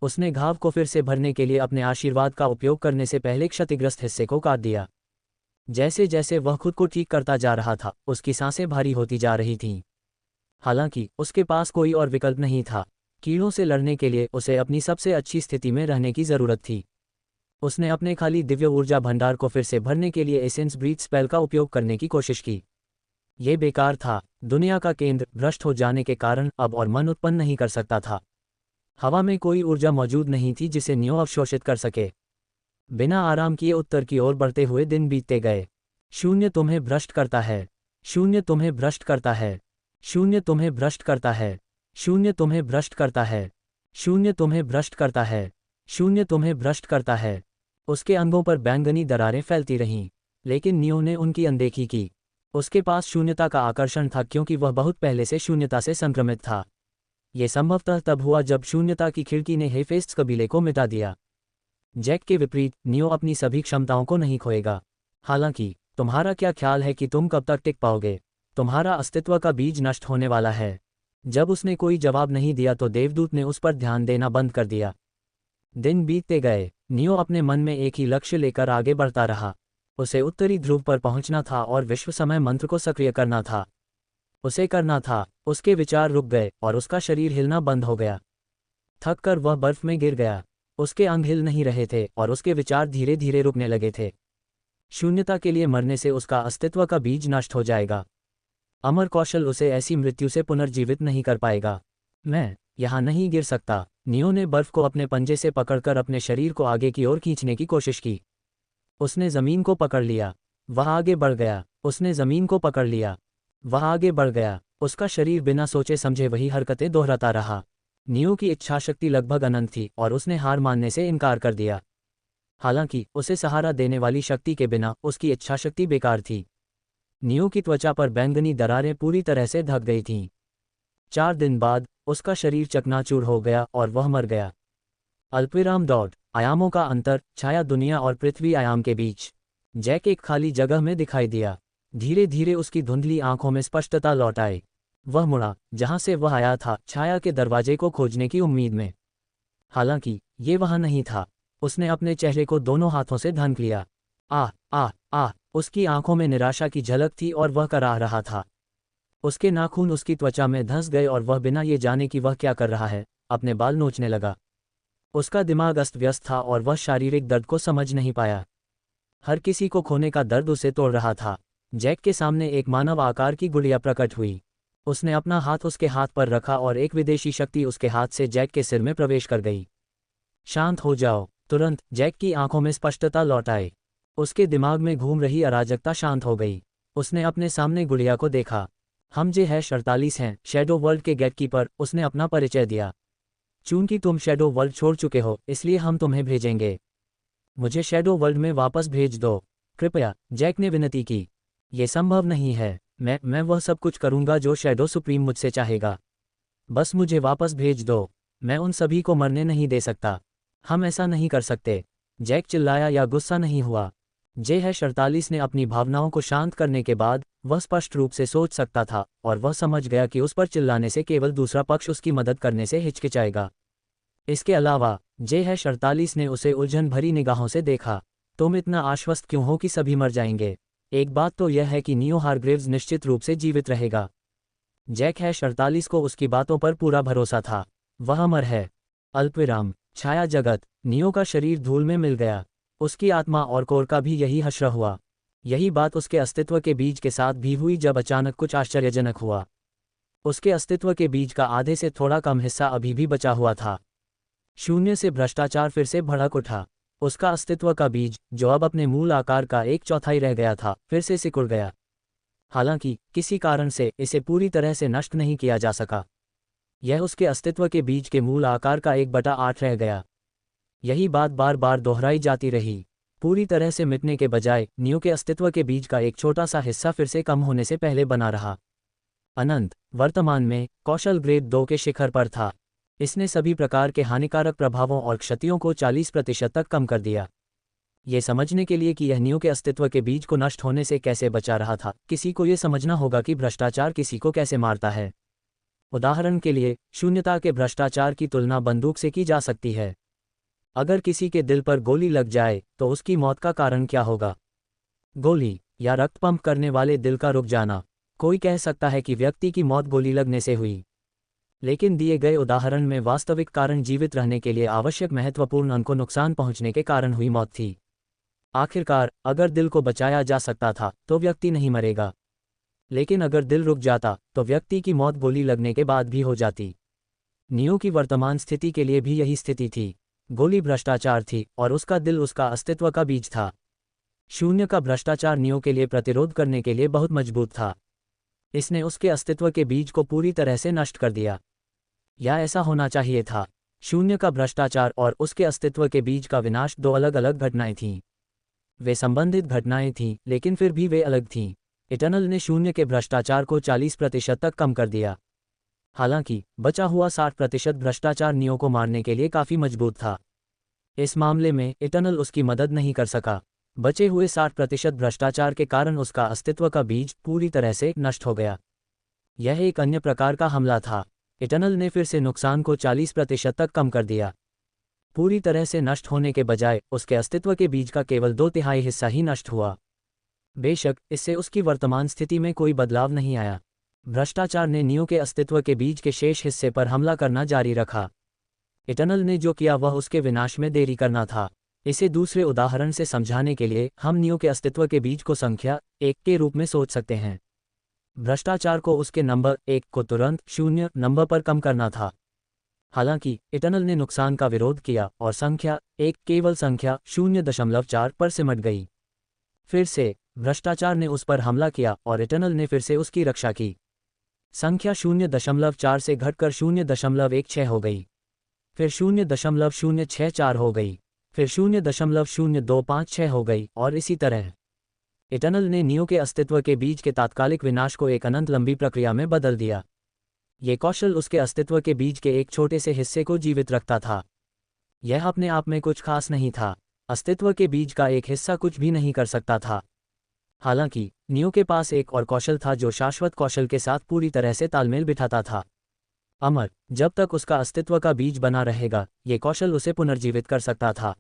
उसने घाव को फिर से भरने के लिए अपने आशीर्वाद का उपयोग करने से पहले क्षतिग्रस्त हिस्से को काट दिया। जैसे जैसे वह खुद को ठीक करता जा रहा था, उसकी सांसें भारी होती जा रही थीं। हालांकि उसके पास कोई और विकल्प नहीं था। कीड़ों से लड़ने के लिए उसे अपनी सबसे अच्छी स्थिति में रहने की ज़रूरत थी। उसने अपने खाली दिव्य ऊर्जा भंडार को फिर से भरने के लिए एसेंस ब्रीथ स्पेल का उपयोग करने की कोशिश की। ये बेकार था। दुनिया का केंद्र भ्रष्ट हो जाने के कारण अब और मन उत्पन्न नहीं कर सकता था। हवा में कोई ऊर्जा मौजूद नहीं थी जिसे नियो अवशोषित कर सके। बिना आराम किए उत्तर की ओर बढ़ते हुए दिन बीतते गए। शून्य तुम्हें भ्रष्ट करता है। शून्य तुम्हें भ्रष्ट करता है। शून्य तुम्हें भ्रष्ट करता है, शून्य तुम्हें भ्रष्ट करता है, शून्य तुम्हें भ्रष्ट करता है, शून्य तुम्हें भ्रष्ट करता है। उसके अंगों पर बैंगनी दरारें फैलती रहीं, लेकिन नियो ने उनकी अनदेखी की। उसके पास शून्यता का आकर्षण था क्योंकि वह बहुत पहले से शून्यता से संक्रमित था। ये संभवतः तब हुआ जब शून्यता की खिड़की ने हेफेस्ट कबीले को मिटा दिया। जैक के विपरीत नियो अपनी सभी क्षमताओं को नहीं खोएगा। हालांकि तुम्हारा क्या ख्याल है कि तुम कब तक टिक पाओगे? तुम्हारा अस्तित्व का बीज नष्ट होने वाला है। जब उसने कोई जवाब नहीं दिया तो देवदूत ने उस पर ध्यान देना बंद कर दिया। दिन बीतते गए, नियो अपने मन में एक ही लक्ष्य लेकर आगे बढ़ता रहा। उसे उत्तरी ध्रुव पर पहुंचना था और विश्व समय मंत्र को सक्रिय करना था। उसे करना था। उसके विचार रुक गए और उसका शरीर हिलना बंद हो गया। थक कर वह बर्फ में गिर गया। उसके अंग हिल नहीं रहे थे और उसके विचार धीरे धीरे रुकने लगे थे। शून्यता के लिए मरने से उसका अस्तित्व का बीज नष्ट हो जाएगा। अमर कौशल उसे ऐसी मृत्यु से पुनर्जीवित नहीं कर पाएगा। मैं यहाँ नहीं गिर सकता। नियो ने बर्फ को अपने पंजे से पकड़कर अपने शरीर को आगे की ओर खींचने की कोशिश की। उसने जमीन को पकड़ लिया। वह आगे बढ़ गया। उसने जमीन को पकड़ लिया। वह आगे बढ़ गया। उसका शरीर बिना सोचे समझे वही हरकतें दोहराता रहा। नियो की इच्छाशक्ति लगभग अनंत थी और उसने हार मानने से इनकार कर दिया। हालांकि उसे सहारा देने वाली शक्ति के बिना उसकी इच्छाशक्ति बेकार थी। नियो की त्वचा पर बैंगनी दरारें पूरी तरह से ढक गई थीं। 4 दिन बाद उसका शरीर चकनाचूर हो गया और वह मर गया। अल्पविराम डॉट आयामों का अंतर, छाया दुनिया और पृथ्वी आयाम के बीच। जैक एक खाली जगह में दिखाई दिया। धीरे धीरे उसकी धुंधली आंखों में स्पष्टता लौट आई। वह मुड़ा जहां से वह आया था, छाया के दरवाजे को खोजने की उम्मीद में। हालांकि ये वहां नहीं था। उसने अपने चेहरे को दोनों हाथों से ढांक लिया। आ उसकी आंखों में निराशा की झलक थी और वह कराह रहा था। उसके नाखून उसकी त्वचा में धंस गए और वह बिना ये जाने कि वह क्या कर रहा है, अपने बाल नोचने लगा। उसका दिमाग अस्त व्यस्त था और वह शारीरिक दर्द को समझ नहीं पाया। हर किसी को खोने का दर्द उसे तोड़ रहा था। जैक के सामने एक मानव आकार की गुड़िया प्रकट हुई। उसने अपना हाथ उसके हाथ पर रखा और एक विदेशी शक्ति उसके हाथ से जैक के सिर में प्रवेश कर गई। शांत हो जाओ। तुरंत जैक की आंखों में स्पष्टता लौट आई। उसके दिमाग में घूम रही अराजकता शांत हो गई। उसने अपने सामने गुड़िया को देखा। हम JH-48 हैं, शैडो वर्ल्ड के गेटकीपर। उसने अपना परिचय दिया। चूंकि तुम शैडो वर्ल्ड छोड़ चुके हो, इसलिए हम तुम्हें भेजेंगे। मुझे शैडो वर्ल्ड में वापस भेज दो, कृपया, जैक ने विनती की। यह संभव नहीं है। मैं वह सब कुछ करूंगा जो शैडो सुप्रीम मुझसे चाहेगा। बस मुझे वापस भेज दो। मैं उन सभी को मरने नहीं दे सकता। हम ऐसा नहीं कर सकते। जैक चिल्लाया या गुस्सा नहीं हुआ। JH-48 ने अपनी भावनाओं को शांत करने के बाद वह स्पष्ट रूप से सोच सकता था और वह समझ गया कि उस पर चिल्लाने से केवल दूसरा पक्ष उसकी मदद करने से हिचकिचाएगा। इसके अलावा JH-48 ने उसे उलझन भरी निगाहों से देखा। तुम इतना आश्वस्त क्यों हो कि सभी मर जाएंगे? एक बात तो यह है कि नियो हारग्रेव्स निश्चित रूप से जीवित रहेगा। JH-48 को उसकी बातों पर पूरा भरोसा था। वह अमर है। अल्पविराम छाया जगत। नियो का शरीर धूल में मिल गया। उसकी आत्मा और कोर का भी यही हश्र हुआ। यही बात उसके अस्तित्व के बीज के साथ भी हुई जब अचानक कुछ आश्चर्यजनक हुआ। उसके अस्तित्व के बीज का आधे से थोड़ा कम हिस्सा अभी भी बचा हुआ था। शून्य से भ्रष्टाचार फिर से भड़क उठा। उसका अस्तित्व का बीज, जो अब अपने मूल आकार का 1/4 रह गया था, फिर से सिकुड़ गया। हालांकि किसी कारण से इसे पूरी तरह से नष्ट नहीं किया जा सका। यह उसके अस्तित्व के बीज के मूल आकार का 1/8 रह गया। यही बात बार बार दोहराई जाती रही। पूरी तरह से मिटने के बजाय नियो के अस्तित्व के बीज का एक छोटा सा हिस्सा फिर से कम होने से पहले बना रहा। अनंत वर्तमान में कौशल ग्रेड 2 के शिखर पर था। इसने सभी प्रकार के हानिकारक प्रभावों और क्षतियों को 40% तक कम कर दिया। ये समझने के लिए कि यह नियो के अस्तित्व के बीज को नष्ट होने से कैसे बचा रहा था, किसी को ये समझना होगा कि भ्रष्टाचार किसी को कैसे मारता है। उदाहरण के लिए, शून्यता के भ्रष्टाचार की तुलना बंदूक से की जा सकती है। अगर किसी के दिल पर गोली लग जाए तो उसकी मौत का कारण क्या होगा? गोली या रक्त पंप करने वाले दिल का रुक जाना। कोई कह सकता है कि व्यक्ति की मौत गोली लगने से हुई, लेकिन दिए गए उदाहरण में वास्तविक कारण जीवित रहने के लिए आवश्यक महत्वपूर्ण अंग को नुकसान पहुंचने के कारण हुई मौत थी। आखिरकार, अगर दिल को बचाया जा सकता था तो व्यक्ति नहीं मरेगा, लेकिन अगर दिल रुक जाता तो व्यक्ति की मौत गोली लगने के बाद भी हो जाती। नियो की वर्तमान स्थिति के लिए भी यही स्थिति थी। गोली भ्रष्टाचार थी और उसका दिल उसका अस्तित्व का बीज था। शून्य का भ्रष्टाचार नियो के लिए प्रतिरोध करने के लिए बहुत मजबूत था। इसने उसके अस्तित्व के बीज को पूरी तरह से नष्ट कर दिया। या ऐसा होना चाहिए था। शून्य का भ्रष्टाचार और उसके अस्तित्व के बीज का विनाश दो अलग अलग घटनाएं थीं। वे संबंधित घटनाएं थीं, लेकिन फिर भी वे अलग थीं। इटर्नल ने शून्य के भ्रष्टाचार को 40% तक कम कर दिया। हालांकि बचा हुआ 60% भ्रष्टाचार नियो को मारने के लिए काफ़ी मजबूत था। इस मामले में इटर्नल उसकी मदद नहीं कर सका। बचे हुए 60% भ्रष्टाचार के कारण उसका अस्तित्व का बीज पूरी तरह से नष्ट हो गया। यह एक अन्य प्रकार का हमला था। इटर्नल ने फिर से नुकसान को 40% तक कम कर दिया। पूरी तरह से नष्ट होने के बजाय उसके अस्तित्व के बीज का केवल 2/3 हिस्सा ही नष्ट हुआ। बेशक इससे उसकी वर्तमान स्थिति में कोई बदलाव नहीं आया। भ्रष्टाचार ने नियो के अस्तित्व के बीज के शेष हिस्से पर हमला करना जारी रखा। इटर्नल ने जो किया वह उसके विनाश में देरी करना था। इसे दूसरे उदाहरण से समझाने के लिए हम नियो के अस्तित्व के बीज को संख्या 1 के रूप में सोच सकते हैं। भ्रष्टाचार को उसके नंबर 1 को तुरंत 0 नंबर पर कम करना था। हालांकि इटर्नल ने नुकसान का विरोध किया और संख्या 1 केवल संख्या 0.4 पर सिमट गई। फिर से भ्रष्टाचार ने उस पर हमला किया और इटर्नल ने फिर से उसकी रक्षा की। संख्या 0.4 से घटकर 0.16 हो गई, फिर 0.064 हो गई, फिर 0.0256 हो गई और इसी तरह। इटर्नल ने नियो के अस्तित्व के बीज के तात्कालिक विनाश को एक अनंत लंबी प्रक्रिया में बदल दिया। ये कौशल उसके अस्तित्व के बीज के एक छोटे से हिस्से को जीवित रखता था। यह अपने आप में कुछ खास नहीं था। अस्तित्व के बीज का एक हिस्सा कुछ भी नहीं कर सकता था। हालांकि नियो के पास एक और कौशल था जो शाश्वत कौशल के साथ पूरी तरह से तालमेल बिठाता था। अमर, जब तक उसका अस्तित्व का बीज बना रहेगा, ये कौशल उसे पुनर्जीवित कर सकता था।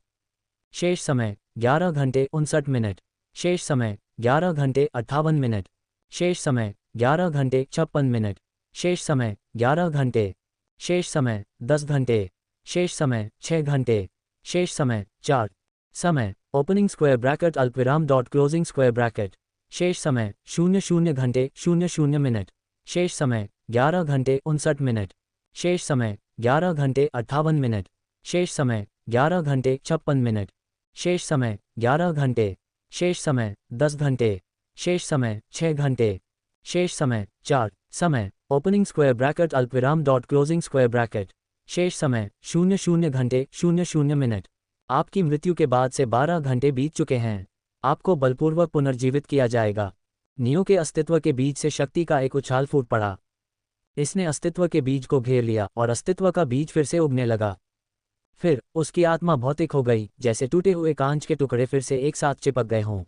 शेष समय 11 घंटे 59 मिनट, शेष समय 11 घंटे 58 मिनट, शेष समय 11 घंटे 56 मिनट, शेष समय 11 घंटे, शेष समय 10 घंटे, शेष समय 6 घंटे, शेष समय 4 समय ओपनिंग स्क्वायर ब्रैकेट अल्पविराम डॉट क्लोजिंग स्क्वायर ब्रैकेट, शेष समय 00 घंटे 00 मिनट, शेष समय 11 घंटे 59 मिनट, शेष समय 11 घंटे 58 मिनट, शेष समय 11 घंटे 56 मिनट, शेष समय 11 घंटे, शेष समय 10 घंटे, शेष समय 6 घंटे, शेष समय 4 समय ओपनिंग स्क्वायर ब्रैकेट अल्पविराम डॉट क्लोजिंग स्क्वायर ब्रैकेट, शेष समय 00 घंटे 00 मिनट। आपकी मृत्यु के बाद से 12 घंटे बीत चुके हैं। आपको बलपूर्वक पुनर्जीवित किया जाएगा। नियो के अस्तित्व के बीज से शक्ति का एक उछाल फूट पड़ा। इसने अस्तित्व के बीज को घेर लिया और अस्तित्व का बीज फिर से उगने लगा। फिर उसकी आत्मा भौतिक हो गई, जैसे टूटे हुए कांच के टुकड़े फिर से एक साथ चिपक गए हों।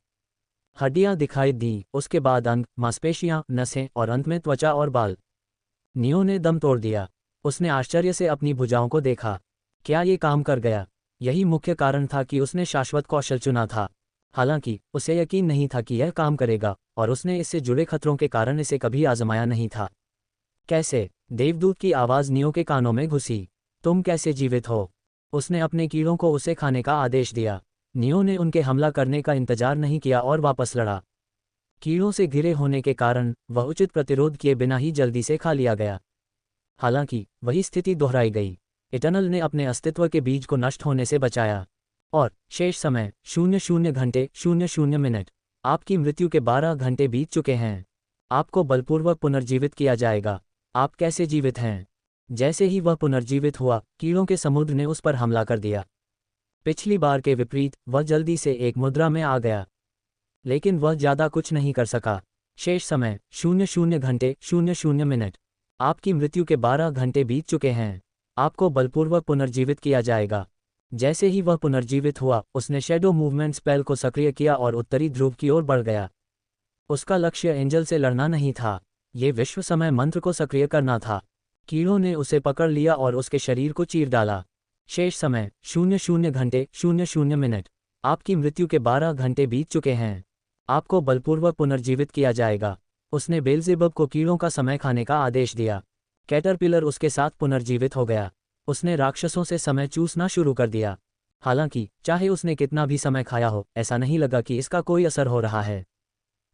हड्डियां दिखाई दी, उसके बाद अंग, मांसपेशियां, नसें और अंत में त्वचा और बाल। नियो ने दम तोड़ दिया। उसने आश्चर्य से अपनी भुजाओं को देखा। क्या ये काम कर गया? यही मुख्य कारण था कि उसने शाश्वत कौशल चुना था। हालांकि उसे यकीन नहीं था कि यह काम करेगा, और उसने इससे जुड़े खतरों के कारण इसे कभी आजमाया नहीं था। कैसे? देवदूत की आवाज़ नियो के कानों में घुसी। तुम कैसे जीवित हो? उसने अपने कीड़ों को उसे खाने का आदेश दिया। नियो ने उनके हमला करने का इंतजार नहीं किया और वापस लड़ा। कीड़ों से घिरे होने के कारण वह उचित प्रतिरोध किए बिना ही जल्दी से खा लिया गया। हालांकि वही स्थिति दोहराई गई। इटर्नल ने अपने अस्तित्व के बीज को नष्ट होने से बचाया। और शेष समय 00 घंटे 00 मिनट। आपकी मृत्यु के 12 घंटे बीत चुके हैं। आपको बलपूर्वक पुनर्जीवित किया जाएगा। आप कैसे जीवित हैं? जैसे ही वह पुनर्जीवित हुआ, कीड़ों के समुद्र ने उस पर हमला कर दिया। पिछली बार के विपरीत वह जल्दी से एक मुद्रा में आ गया, लेकिन वह ज़्यादा कुछ नहीं कर सका। शेष समय 00 घंटे 00 मिनट। आपकी मृत्यु के 12 घंटे बीत चुके हैं। आपको बलपूर्वक पुनर्जीवित किया जाएगा। जैसे ही वह पुनर्जीवित हुआ, उसने शैडो मूवमेंट स्पेल को सक्रिय किया और उत्तरी ध्रुव की ओर बढ़ गया। उसका लक्ष्य एंजल से लड़ना नहीं था, ये विश्व समय मंत्र को सक्रिय करना था। कीड़ों ने उसे पकड़ लिया और उसके शरीर को चीर डाला। शेष समय 00 घंटे 00 मिनट। आपकी मृत्यु के 12 घंटे बीत चुके हैं। आपको बलपूर्वक पुनर्जीवित किया जाएगा। उसने बेल्ज़ेबब को कीड़ों का समय खाने का आदेश दिया। कैटरपिलर उसके साथ पुनर्जीवित हो गया। उसने राक्षसों से समय चूसना शुरू कर दिया। हालांकि चाहे उसने कितना भी समय खाया हो, ऐसा नहीं लगा कि इसका कोई असर हो रहा है।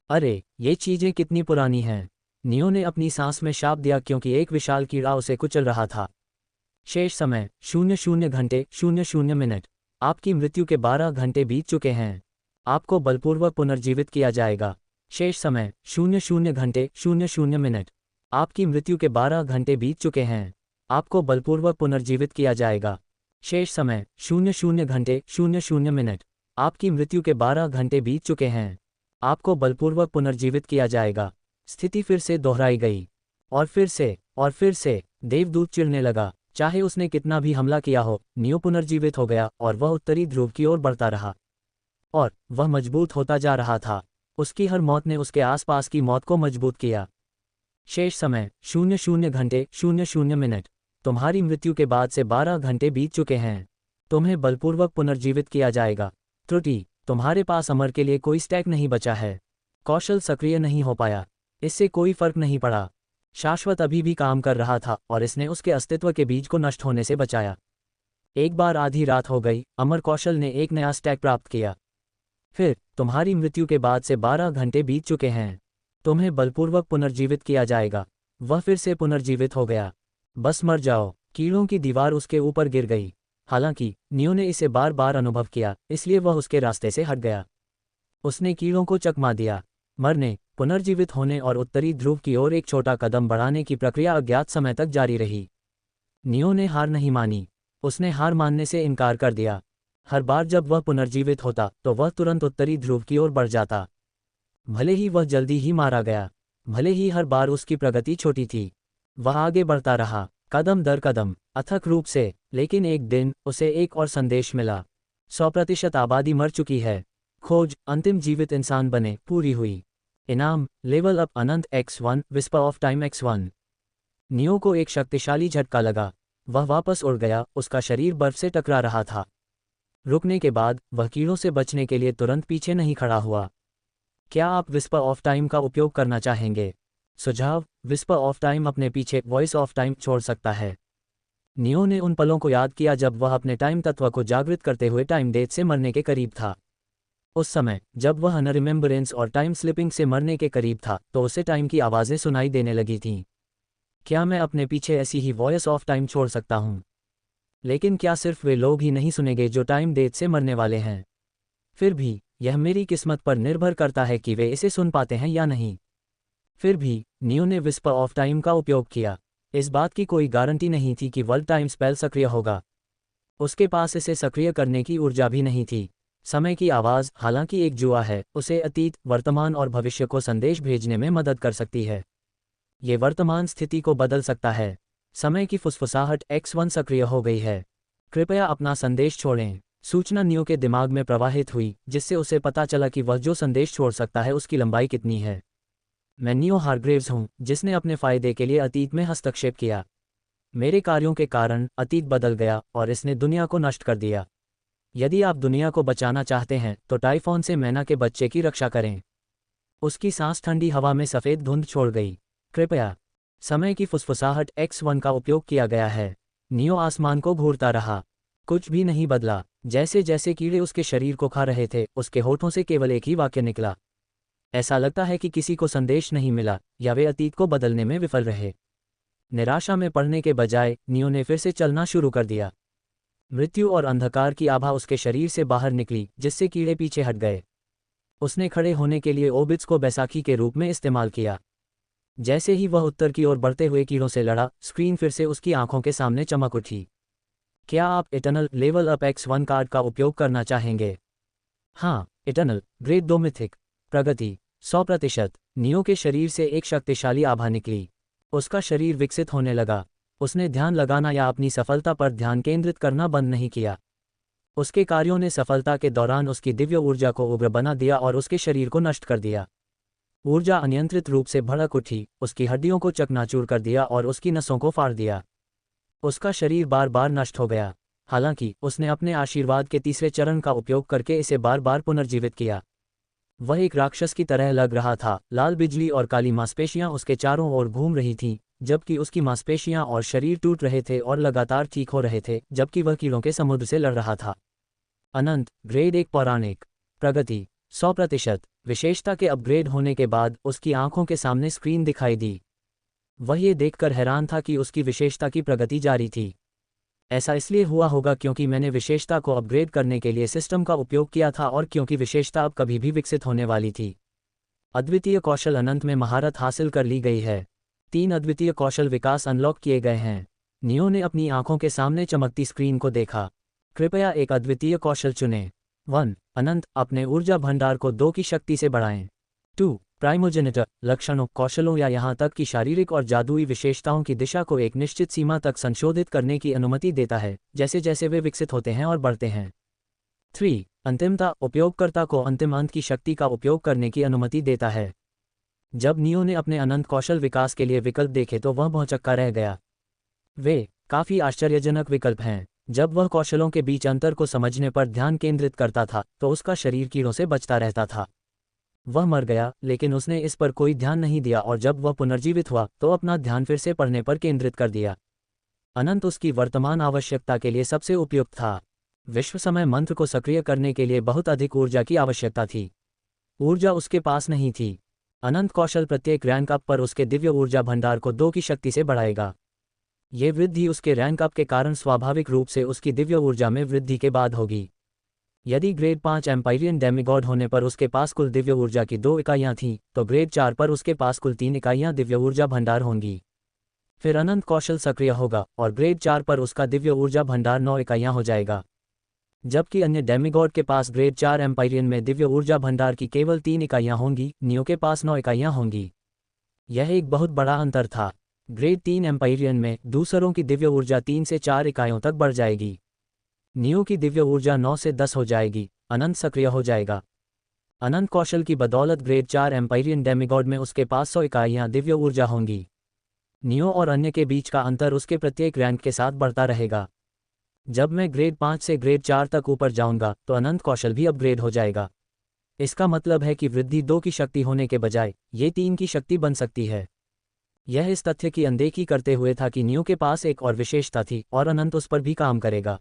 अरे, ये चीजें कितनी पुरानी हैं। नियो ने अपनी सांस में शाप दिया क्योंकि एक विशाल कीड़ा उसे कुचल रहा था। शेष समय 00 घंटे 00 मिनट। आपकी मृत्यु के 12 घंटे बीत चुके हैं। आपको बलपूर्वक पुनर्जीवित किया जाएगा। शेष समय 00 घंटे 00 मिनट। आपकी मृत्यु के 12 घंटे बीत चुके हैं। आपको बलपूर्वक पुनर्जीवित किया जाएगा। शेष समय 00 घंटे 00 मिनट। आपकी मृत्यु के 12 घंटे बीत चुके हैं। आपको बलपूर्वक पुनर्जीवित किया जाएगा। स्थिति फिर से दोहराई गई। और फिर से देवदूत चिढ़ने लगा। चाहे उसने कितना भी हमला किया हो, नियो पुनर्जीवित हो गया और वह उत्तरी ध्रुव की ओर बढ़ता रहा। और वह मजबूत होता जा रहा था। उसकी हर मौत ने उसके आसपास की मौत को मजबूत किया। शेष समय 00 घंटे 00 मिनट। तुम्हारी मृत्यु के बाद से 12 घंटे बीत चुके हैं। तुम्हें बलपूर्वक पुनर्जीवित किया जाएगा। त्रुटि, तुम्हारे पास अमर के लिए कोई स्टैक नहीं बचा है। कौशल सक्रिय नहीं हो पाया। इससे कोई फर्क नहीं पड़ा। शाश्वत अभी भी काम कर रहा था और इसने उसके अस्तित्व के बीज को नष्ट होने से बचाया। एक बार आधी रात हो गई, अमर कौशल ने एक नया स्टैक प्राप्त किया। फिर तुम्हारी मृत्यु के बाद से 12 घंटे बीत चुके हैं। तुम्हें बलपूर्वक पुनर्जीवित किया जाएगा। वह फिर से पुनर्जीवित हो गया। बस मर जाओ। कीड़ों की दीवार उसके ऊपर गिर गई। हालांकि नियो ने इसे बार बार अनुभव किया, इसलिए वह उसके रास्ते से हट गया। उसने कीड़ों को चकमा दिया। मरने, पुनर्जीवित होने और उत्तरी ध्रुव की ओर एक छोटा कदम बढ़ाने की प्रक्रिया अज्ञात समय तक जारी रही। नियो ने हार नहीं मानी। उसने हार मानने से इनकार कर दिया। हर बार जब वह पुनर्जीवित होता तो वह तुरंत उत्तरी ध्रुव की ओर बढ़ जाता। भले ही वह जल्दी ही मारा गया, भले ही हर बार उसकी प्रगति छोटी थी, वह आगे बढ़ता रहा, कदम दर कदम, अथक रूप से। लेकिन एक दिन उसे एक और संदेश मिला। 100% आबादी मर चुकी है। खोज, अंतिम जीवित इंसान बने, पूरी हुई। इनाम, level up Anant X1, whisper of time X1। Neo को एक शक्तिशाली झटका लगा। वह वापस उड़ गया। उसका शरीर बर्फ से टकरा रहा था। रुकने के बाद वह कीड़ों से बचने के लिए तुरंत पीछे नहीं खड़ा हुआ। क्या आप विस्पर ऑफ टाइम का उपयोग करना चाहेंगे? सुझाव, विस्पर ऑफ टाइम अपने पीछे वॉइस ऑफ टाइम छोड़ सकता है। नियो ने उन पलों को याद किया जब वह अपने टाइम तत्व को जागृत करते हुए टाइम डेथ से मरने के करीब था। उस समय जब वह अनरिमेम्बरेंस और टाइम स्लिपिंग से मरने के करीब था तो उसे टाइम की आवाज़ें सुनाई देने लगी थीं। क्या मैं अपने पीछे ऐसी ही वॉइस ऑफ टाइम छोड़ सकता हूँ? लेकिन क्या सिर्फ वे लोग ही नहीं सुनेंगे जो टाइम डेथ से मरने वाले हैं? फिर भी यह मेरी किस्मत पर निर्भर करता है कि वे इसे सुन पाते हैं या नहीं। फिर भी नियो ने विस्पर ऑफ टाइम का उपयोग किया। इस बात की कोई गारंटी नहीं थी कि वर्ल्ड टाइम स्पेल सक्रिय होगा। उसके पास इसे सक्रिय करने की ऊर्जा भी नहीं थी। समय की आवाज़, हालांकि एक जुआ है, उसे अतीत, वर्तमान और भविष्य को संदेश भेजने में मदद कर सकती है। ये वर्तमान स्थिति को बदल सकता है। समय की फुसफुसाहट X1 सक्रिय हो गई है। कृपया अपना संदेश छोड़ें। सूचना नियो के दिमाग में प्रवाहित हुई, जिससे उसे पता चला कि वह जो संदेश छोड़ सकता है उसकी लंबाई कितनी है। मैं नियो हारग्रेव्स हूँ, जिसने अपने फायदे के लिए अतीत में हस्तक्षेप किया। मेरे कार्यों के कारण अतीत बदल गया और इसने दुनिया को नष्ट कर दिया। यदि आप दुनिया को बचाना चाहते हैं तो टाइफॉन से मैना के बच्चे की रक्षा करें। उसकी सांस ठंडी हवा में सफ़ेद धुंध छोड़ गई। कृपया। समय की फुसफुसाहट X1 का उपयोग किया गया है। नियो आसमान को घूरता रहा। कुछ भी नहीं बदला। जैसे जैसे कीड़े उसके शरीर को खा रहे थे, उसके होठों से केवल एक ही वाक्य निकला। ऐसा लगता है कि किसी को संदेश नहीं मिला, या वे अतीत को बदलने में विफल रहे। निराशा में पड़ने के बजाय नियो ने फिर से चलना शुरू कर दिया। मृत्यु और अंधकार की आभा उसके शरीर से बाहर निकली, जिससे कीड़े पीछे हट गए। उसने खड़े होने के लिए ओबिट्स को बैसाखी के रूप में इस्तेमाल किया। जैसे ही वह उत्तर की ओर बढ़ते हुए कीड़ों से लड़ा, स्क्रीन फिर से उसकी आंखों के सामने चमक उठी। क्या आप eternal level up X1 card का उपयोग करना चाहेंगे? हाँ, इटर्नल ग्रेड 2 मिथिक। प्रगति 100%। नियो के शरीर से एक शक्तिशाली आभा निकली। उसका शरीर विकसित होने लगा। उसने ध्यान लगाना या अपनी सफलता पर ध्यान केंद्रित करना बंद नहीं किया। उसके कार्यों ने सफलता के दौरान उसकी दिव्य ऊर्जा को उग्र बना दिया और उसके शरीर को नष्ट कर दिया। ऊर्जा अनियंत्रित रूप से भड़क उठी, उसकी हड्डियों को चकनाचूर कर दिया और उसकी नसों को फाड़ दिया। उसका शरीर बार बार नष्ट हो गया। हालांकि उसने अपने आशीर्वाद के तीसरे चरण का उपयोग करके इसे बार बार पुनर्जीवित किया। वह एक राक्षस की तरह लग रहा था। लाल बिजली और काली मांसपेशियां उसके चारों ओर घूम रही थीं, जबकि उसकी मांसपेशियां और शरीर टूट रहे थे और लगातार ठीक हो रहे थे, जबकि वह कीड़ों के समुद्र से लड़ रहा था। अनंत ग्रेड 1 पौराणिक। प्रगति 100%। विशेषता के अपग्रेड होने के बाद उसकी आंखों के सामने स्क्रीन दिखाई दी। वह ये देखकर हैरान था कि उसकी विशेषता की प्रगति जारी थी। ऐसा इसलिए हुआ होगा क्योंकि मैंने विशेषता को अपग्रेड करने के लिए सिस्टम का उपयोग किया था और क्योंकि विशेषता अब कभी भी विकसित होने वाली थी। अद्वितीय कौशल अनंत में महारत हासिल कर ली गई है। 3 अद्वितीय कौशल विकास अनलॉक किए गए हैं। नियो ने अपनी आंखों के सामने चमकती स्क्रीन को देखा। कृपया एक अद्वितीय कौशल चुनें। 1. अनंत, अपने ऊर्जा भंडार को 2 की शक्ति से बढ़ाएं। 2. प्राइमोजेनिटर, लक्षणों, कौशलों या यहाँ तक कि शारीरिक और जादुई विशेषताओं की दिशा को एक निश्चित सीमा तक संशोधित करने की अनुमति देता है, जैसे जैसे वे विकसित होते हैं और बढ़ते हैं। 3. अंतिमता, उपयोगकर्ता को अंतिम अंत की शक्ति का उपयोग करने की अनुमति देता है। जब नियो ने अपने अनंत कौशल विकास के लिए विकल्प देखे तो वह भौंचक्का रह गया। वे काफ़ी आश्चर्यजनक विकल्प हैं। जब वह कौशलों के बीच अंतर को समझने पर ध्यान केंद्रित करता था तो उसका शरीर कीड़ों से बचता रहता था। वह मर गया, लेकिन उसने इस पर कोई ध्यान नहीं दिया और जब वह पुनर्जीवित हुआ तो अपना ध्यान फिर से पढ़ने पर केंद्रित कर दिया। अनंत उसकी वर्तमान आवश्यकता के लिए सबसे उपयुक्त था। विश्व समय मंत्र को सक्रिय करने के लिए बहुत अधिक ऊर्जा की आवश्यकता थी। ऊर्जा उसके पास नहीं थी। अनंत कौशल प्रत्येक रैंक अप पर उसके दिव्य ऊर्जा भंडार को 2 की शक्ति से बढ़ाएगा। ये वृद्धि उसके रैंक अप के कारण स्वाभाविक रूप से उसकी दिव्य ऊर्जा में वृद्धि के बाद होगी। यदि ग्रेड 5 एम्पायरियन डेमिगॉड होने पर उसके पास कुल दिव्य ऊर्जा की 2 इकाइयाँ थीं, तो ग्रेड 4 पर उसके पास कुल 3 इकाइयाँ दिव्य ऊर्जा भंडार होंगी। फिर अनंत कौशल सक्रिय होगा और ग्रेड 4 पर उसका दिव्य ऊर्जा भंडार 9 इकाइयाँ हो जाएगा। जबकि अन्य डेमिगॉड के पास ग्रेड 4 एम्पायरियन में दिव्य ऊर्जा भंडार की केवल 3 इकाइयाँ होंगी, नियो के पास 9 इकाइयाँ होंगी। यह एक बहुत बड़ा अंतर था। ग्रेड 3 एम्पायरियन में दूसरों की दिव्य ऊर्जा 3 से 4 इकाइयों तक बढ़ जाएगी। नियो की दिव्य ऊर्जा 9 से 10 हो जाएगी। अनंत सक्रिय हो जाएगा। अनंत कौशल की बदौलत ग्रेड 4 एम्पायरियन डेमिगॉड में उसके पास 100 इकाइयाँ दिव्य ऊर्जा होंगी। नियो और अन्य के बीच का अंतर उसके प्रत्येक रैंक के साथ बढ़ता रहेगा। जब मैं ग्रेड 5 से ग्रेड 4 तक ऊपर जाऊंगा तो अनंत कौशल भी अपग्रेड हो जाएगा। इसका मतलब है कि वृद्धि 2 की शक्ति होने के बजाय ये 3 की शक्ति बन सकती है। यह इस तथ्य की अनदेखी करते हुए था कि नियो के पास एक और विशेषता थी और अनंत उस पर भी काम करेगा।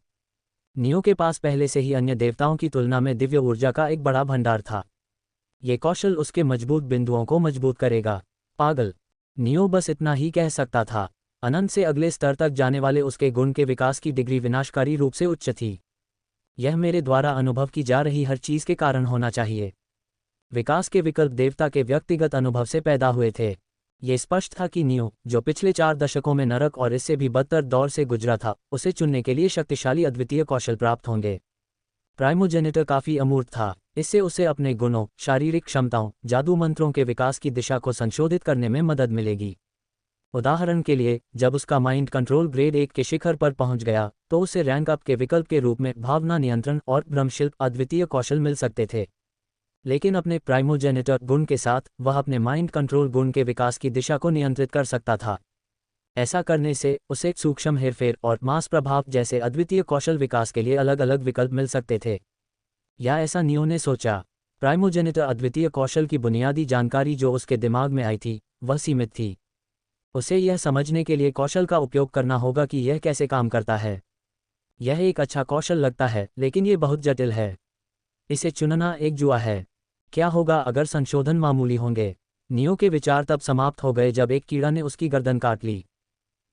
नियो के पास पहले से ही अन्य देवताओं की तुलना में दिव्य ऊर्जा का एक बड़ा भंडार था। ये कौशल उसके मजबूत बिंदुओं को मजबूत करेगा। पागल, नियो बस इतना ही कह सकता था। अनंत से अगले स्तर तक जाने वाले उसके गुण के विकास की डिग्री विनाशकारी रूप से उच्च थी। यह मेरे द्वारा अनुभव की जा रही हर चीज़ के कारण होना चाहिए। विकास के विकल्प देवता के व्यक्तिगत अनुभव से पैदा हुए थे। ये स्पष्ट था कि नियो, जो पिछले 4 दशकों में नरक और इससे भी बदतर दौर से गुजरा था, उसे चुनने के लिए शक्तिशाली अद्वितीय कौशल प्राप्त होंगे। प्राइमोजेनिटर काफ़ी अमूर्त था। इससे उसे अपने गुणों, शारीरिक क्षमताओं, जादू मंत्रों के विकास की दिशा को संशोधित करने में मदद मिलेगी। उदाहरण के लिए, जब उसका माइंड कंट्रोल ग्रेड 1 के शिखर पर पहुंच गया तो उसे रैंक अप के विकल्प के रूप में भावना नियंत्रण और ब्रह्मशिल्प अद्वितीय कौशल मिल सकते थे। लेकिन अपने प्राइमोजेनिटर गुण के साथ वह अपने माइंड कंट्रोल गुण के विकास की दिशा को नियंत्रित कर सकता था। ऐसा करने से उसे सूक्ष्म हेरफेर और मास प्रभाव जैसे अद्वितीय कौशल विकास के लिए अलग अलग विकल्प मिल सकते थे। या ऐसा नियो ने सोचा। प्राइमोजेनिटर अद्वितीय कौशल की बुनियादी जानकारी जो उसके दिमाग में आई थी वह सीमित थी। उसे यह समझने के लिए कौशल का उपयोग करना होगा कि यह कैसे काम करता है। यह एक अच्छा कौशल लगता है, लेकिन ये बहुत जटिल है। इसे चुनना एक जुआ है। क्या होगा अगर संशोधन मामूली होंगे? नियो के विचार तब समाप्त हो गए जब एक कीड़ा ने उसकी गर्दन काट ली।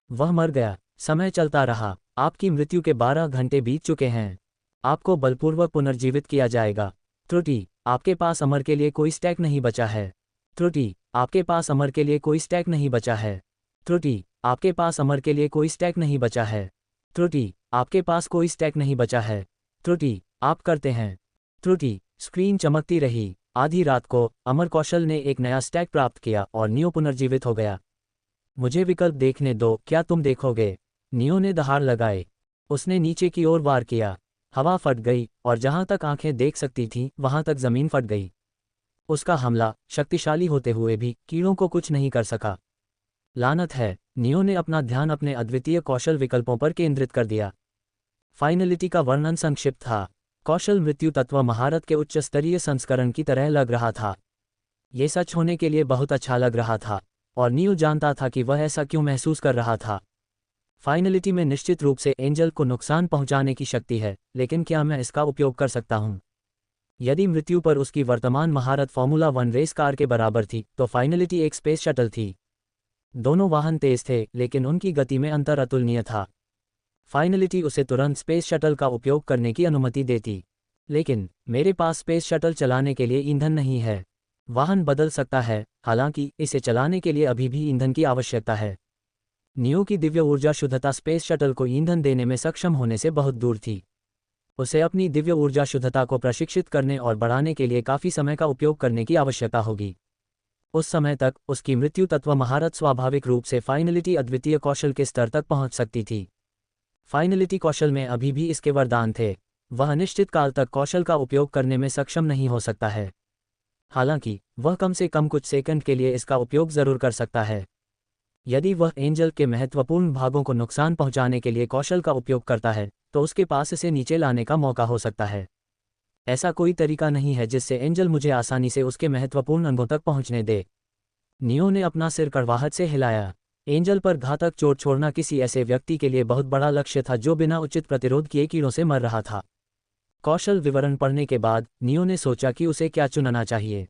वह मर गया। समय चलता रहा। आपकी मृत्यु के 12 घंटे बीत चुके हैं। आपको बलपूर्वक पुनर्जीवित किया जाएगा। त्रुटि, आपके पास अमर के लिए कोई स्टैक नहीं बचा है। त्रुटि, आपके पास अमर के लिए कोई स्टैक नहीं बचा है। त्रुटि, आपके पास अमर के लिए कोई स्टैक नहीं बचा है। त्रुटि, आपके पास कोई स्टैक नहीं बचा है। त्रुटि, आप करते हैं। त्रुटि, स्क्रीन चमकती रही। आधी रात को अमर कौशल ने एक नया स्टैक प्राप्त किया और नियो पुनर्जीवित हो गया। मुझे विकल्प देखने दो, क्या तुम देखोगे? नियो ने दहाड़ लगाए। उसने नीचे की ओर वार किया। हवा फट गई और जहां तक आंखें देख सकती थीं वहां तक जमीन फट गई। उसका हमला, शक्तिशाली होते हुए भी, कीड़ों को कुछ नहीं कर सका। लानत है। नियो ने अपना ध्यान अपने अद्वितीय कौशल विकल्पों पर केंद्रित कर दिया। फाइनलिटी का वर्णन संक्षिप्त था। कौशल मृत्यु तत्व महारत के उच्च स्तरीय संस्करण की तरह लग रहा था। ये सच होने के लिए बहुत अच्छा लग रहा था और नियो जानता था कि वह ऐसा क्यों महसूस कर रहा था। फाइनलिटी में निश्चित रूप से एंजल को नुकसान पहुंचाने की शक्ति है, लेकिन क्या मैं इसका उपयोग कर सकता हूं? यदि मृत्यु पर उसकी वर्तमान महारत फॉर्मूला 1 रेस कार के बराबर थी तो फाइनलिटी एक स्पेस शटल थी। दोनों वाहन तेज थे, लेकिन उनकी गति में अंतर अतुलनीय था। फाइनलिटी उसे तुरंत स्पेस शटल का उपयोग करने की अनुमति देती। लेकिन मेरे पास स्पेस शटल चलाने के लिए ईंधन नहीं है। वाहन बदल सकता है, हालांकि इसे चलाने के लिए अभी भी ईंधन की आवश्यकता है। नियो की दिव्य ऊर्जा शुद्धता स्पेस शटल को ईंधन देने में सक्षम होने से बहुत दूर थी। उसे अपनी दिव्य ऊर्जा शुद्धता को प्रशिक्षित करने और बढ़ाने के लिए काफ़ी समय का उपयोग करने की आवश्यकता होगी। उस समय तक उसकी मृत्यु तत्व महारत स्वाभाविक रूप से फाइनलिटी अद्वितीय कौशल के स्तर तक पहुंच सकती थी। फाइनलिटी कौशल में अभी भी इसके वरदान थे। वह अनिश्चित काल तक कौशल का उपयोग करने में सक्षम नहीं हो सकता है। हालांकि वह कम से कम कुछ सेकंड के लिए इसका उपयोग जरूर कर सकता है। यदि वह एंजल के महत्वपूर्ण भागों को नुकसान पहुंचाने के लिए कौशल का उपयोग करता है तो उसके पास इसे नीचे लाने का मौका हो सकता है। ऐसा कोई तरीका नहीं है जिससे एंजल मुझे आसानी से उसके महत्वपूर्ण अंगों तक पहुंचने दे। नियो ने अपना सिर कड़वाहट से हिलाया। एंजल पर घातक चोट छोड़ना किसी ऐसे व्यक्ति के लिए बहुत बड़ा लक्ष्य था जो बिना उचित प्रतिरोध किए कीड़ों से मर रहा था। कौशल विवरण पढ़ने के बाद नियो ने सोचा कि उसे क्या चुनना चाहिए।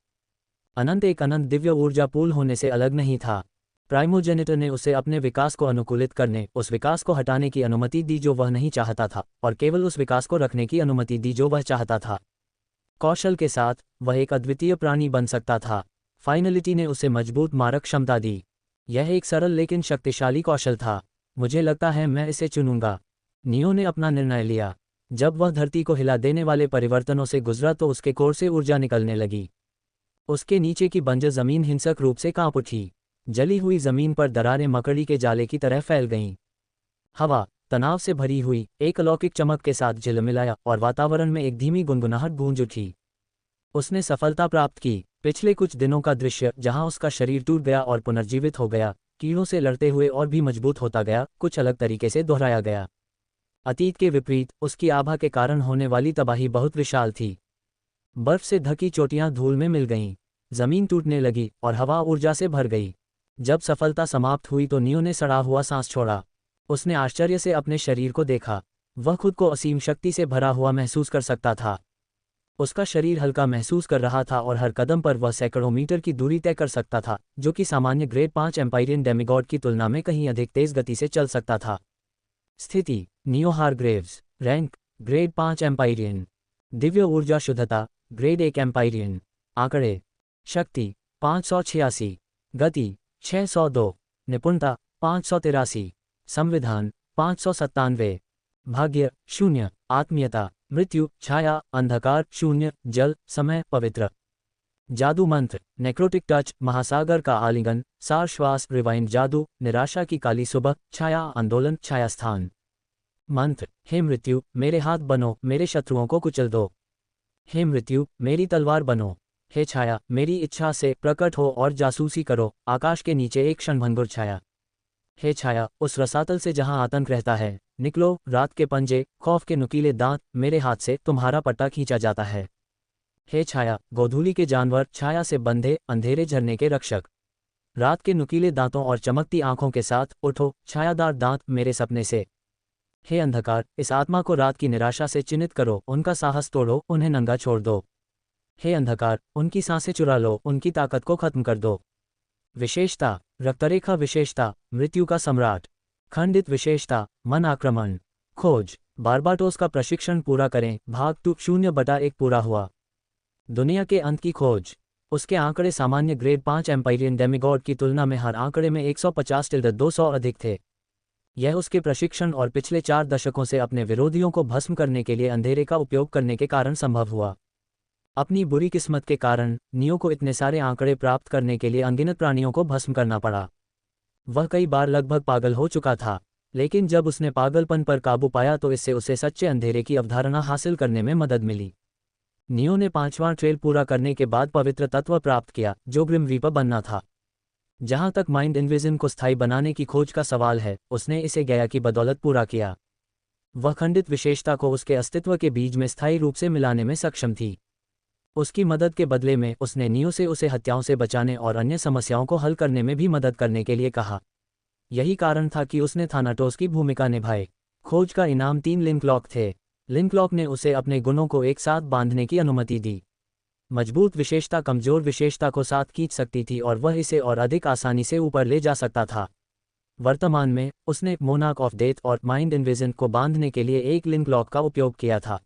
अनंत एक अनंत दिव्य ऊर्जा पूल होने से अलग नहीं था। प्राइमोजेनिटर ने उसे अपने विकास को अनुकूलित करने, उस विकास को हटाने की अनुमति दी जो वह नहीं चाहता था, और केवल उस विकास को रखने की अनुमति दी जो वह चाहता था। कौशल के साथ वह एक अद्वितीय प्राणी बन सकता था। फाइनलिटी ने उसे मजबूत मारक क्षमता दी। यह एक सरल लेकिन शक्तिशाली कौशल था। मुझे लगता है मैं इसे चुनूंगा। नियो ने अपना निर्णय लिया। जब वह धरती को हिला देने वाले परिवर्तनों से गुजरा तो उसके कोर से ऊर्जा निकलने लगी। उसके नीचे की बंजर जमीन हिंसक रूप से कांप उठी। जली हुई जमीन पर दरारें मकड़ी के जाले की तरह फैल गईं। हवा तनाव से भरी हुई एक अलौकिक चमक के साथ झिलमिलाया और वातावरण में एक धीमी गुनगुनाहट गूंज उठी। उसने सफलता प्राप्त की। पिछले कुछ दिनों का दृश्य जहां उसका शरीर टूट गया और पुनर्जीवित हो गया, कीड़ों से लड़ते हुए और भी मजबूत होता गया, कुछ अलग तरीके से दोहराया गया। अतीत के विपरीत उसकी आभा के कारण होने वाली तबाही बहुत विशाल थी। बर्फ से ढकी चोटियां धूल में मिल गईं, जमीन टूटने लगी और हवा ऊर्जा से भर गई। जब सफलता समाप्त हुई तो नियो ने सड़ा हुआ सांस छोड़ा। उसने आश्चर्य से अपने शरीर को देखा। वह खुद को असीम शक्ति से भरा हुआ महसूस कर सकता था। उसका शरीर हल्का महसूस कर रहा था और हर कदम पर वह सैकड़ों मीटर की दूरी तय कर सकता था, जो कि सामान्य ग्रेड 5 एम्पायरियन डेमिगॉड की तुलना में कहीं अधिक तेज गति से चल सकता था। स्थिति Neo Hargreaves. Rank grade 5 Empyrean. दिव्य ऊर्जा शुद्धता ग्रेड 1 एम्पायरियन। आंकड़े शक्ति 586, गति 602, निपुणता 583, संविधान 597, भाग्य 0, आत्मीयता मृत्यु, छाया, अंधकार 0, जल, समय, पवित्र। जादू मंत्र नेक्रोटिक टच, महासागर का आलिंगन, सार श्वास, रिवाइंड जादू, निराशा की काली सुबह, छाया आंदोलन, छाया स्थान। मंत्र हे मृत्यु मेरे हाथ बनो, मेरे शत्रुओं को कुचल दो। हे मृत्यु मेरी तलवार बनो। हे छाया मेरी इच्छा से प्रकट हो और जासूसी करो, आकाश के नीचे एक क्षणभंगुर छाया। हे छाया उस रसातल से जहां आतंक रहता है, निकलो, रात के पंजे, खौफ के नुकीले दांत, मेरे हाथ से तुम्हारा पट्टा खींचा जाता है। हे छाया गोधूली के जानवर, छाया से बंधे अंधेरे झरने के रक्षक, रात के नुकीले दांतों और चमकती आंखों के साथ उठो, छायादार दांत मेरे सपने से। हे अंधकार इस आत्मा को रात की निराशा से चिन्हित करो, उनका साहस तोड़ो, उन्हें नंगा छोड़ दो। हे अंधकार उनकी सांसें चुरा लो, उनकी ताकत को खत्म कर दो। विशेषता रक्तरेखा विशेषता मृत्यु का सम्राट। खंडित विशेषता मन आक्रमण। खोज बारबाटोस का प्रशिक्षण पूरा करें, भाग 2/0 पूरा हुआ। दुनिया के अंत की खोज। उसके आंकड़े सामान्य ग्रेड 5 एम्पायरियन डेमिगॉड की तुलना में हर आंकड़े में 150-200 अधिक थे। यह उसके प्रशिक्षण और पिछले 4 दशकों से अपने विरोधियों को भस्म करने के लिए अंधेरे का उपयोग करने के कारण संभव हुआ। अपनी बुरी किस्मत के कारण नियो को इतने सारे आंकड़े प्राप्त करने के लिए अनगिनत प्राणियों को भस्म करना पड़ा। वह कई बार लगभग पागल हो चुका था, लेकिन जब उसने पागलपन पर काबू पाया तो इससे उसे सच्चे अंधेरे की अवधारणा हासिल करने में मदद मिली। नियो ने 5वां ट्रेल पूरा करने के बाद पवित्र तत्व प्राप्त किया, जो ग्रिम रीपर बनना था। जहां तक माइंड इन्विजन को स्थायी बनाने की खोज का सवाल है, उसने इसे गया की बदौलत पूरा किया। वह खंडित विशेषता को उसके अस्तित्व के बीज में स्थायी रूप से मिलाने में सक्षम थी। उसकी मदद के बदले में उसने नियो से उसे हत्याओं से बचाने और अन्य समस्याओं को हल करने में भी मदद करने के लिए कहा। यही कारण था कि उसने थानाटोस की भूमिका निभाई। खोज का इनाम 3 लिंकलॉक थे। लिंकलॉक ने उसे अपने गुणों को एक साथ बांधने की अनुमति दी। मजबूत विशेषता कमजोर विशेषता को साथ खींच सकती थी और वह इसे और अधिक आसानी से ऊपर ले जा सकता था। वर्तमान में उसने मोनार्क ऑफ डेथ और माइंड इन्विजन को बांधने के लिए एक लिंकलॉक का उपयोग किया था।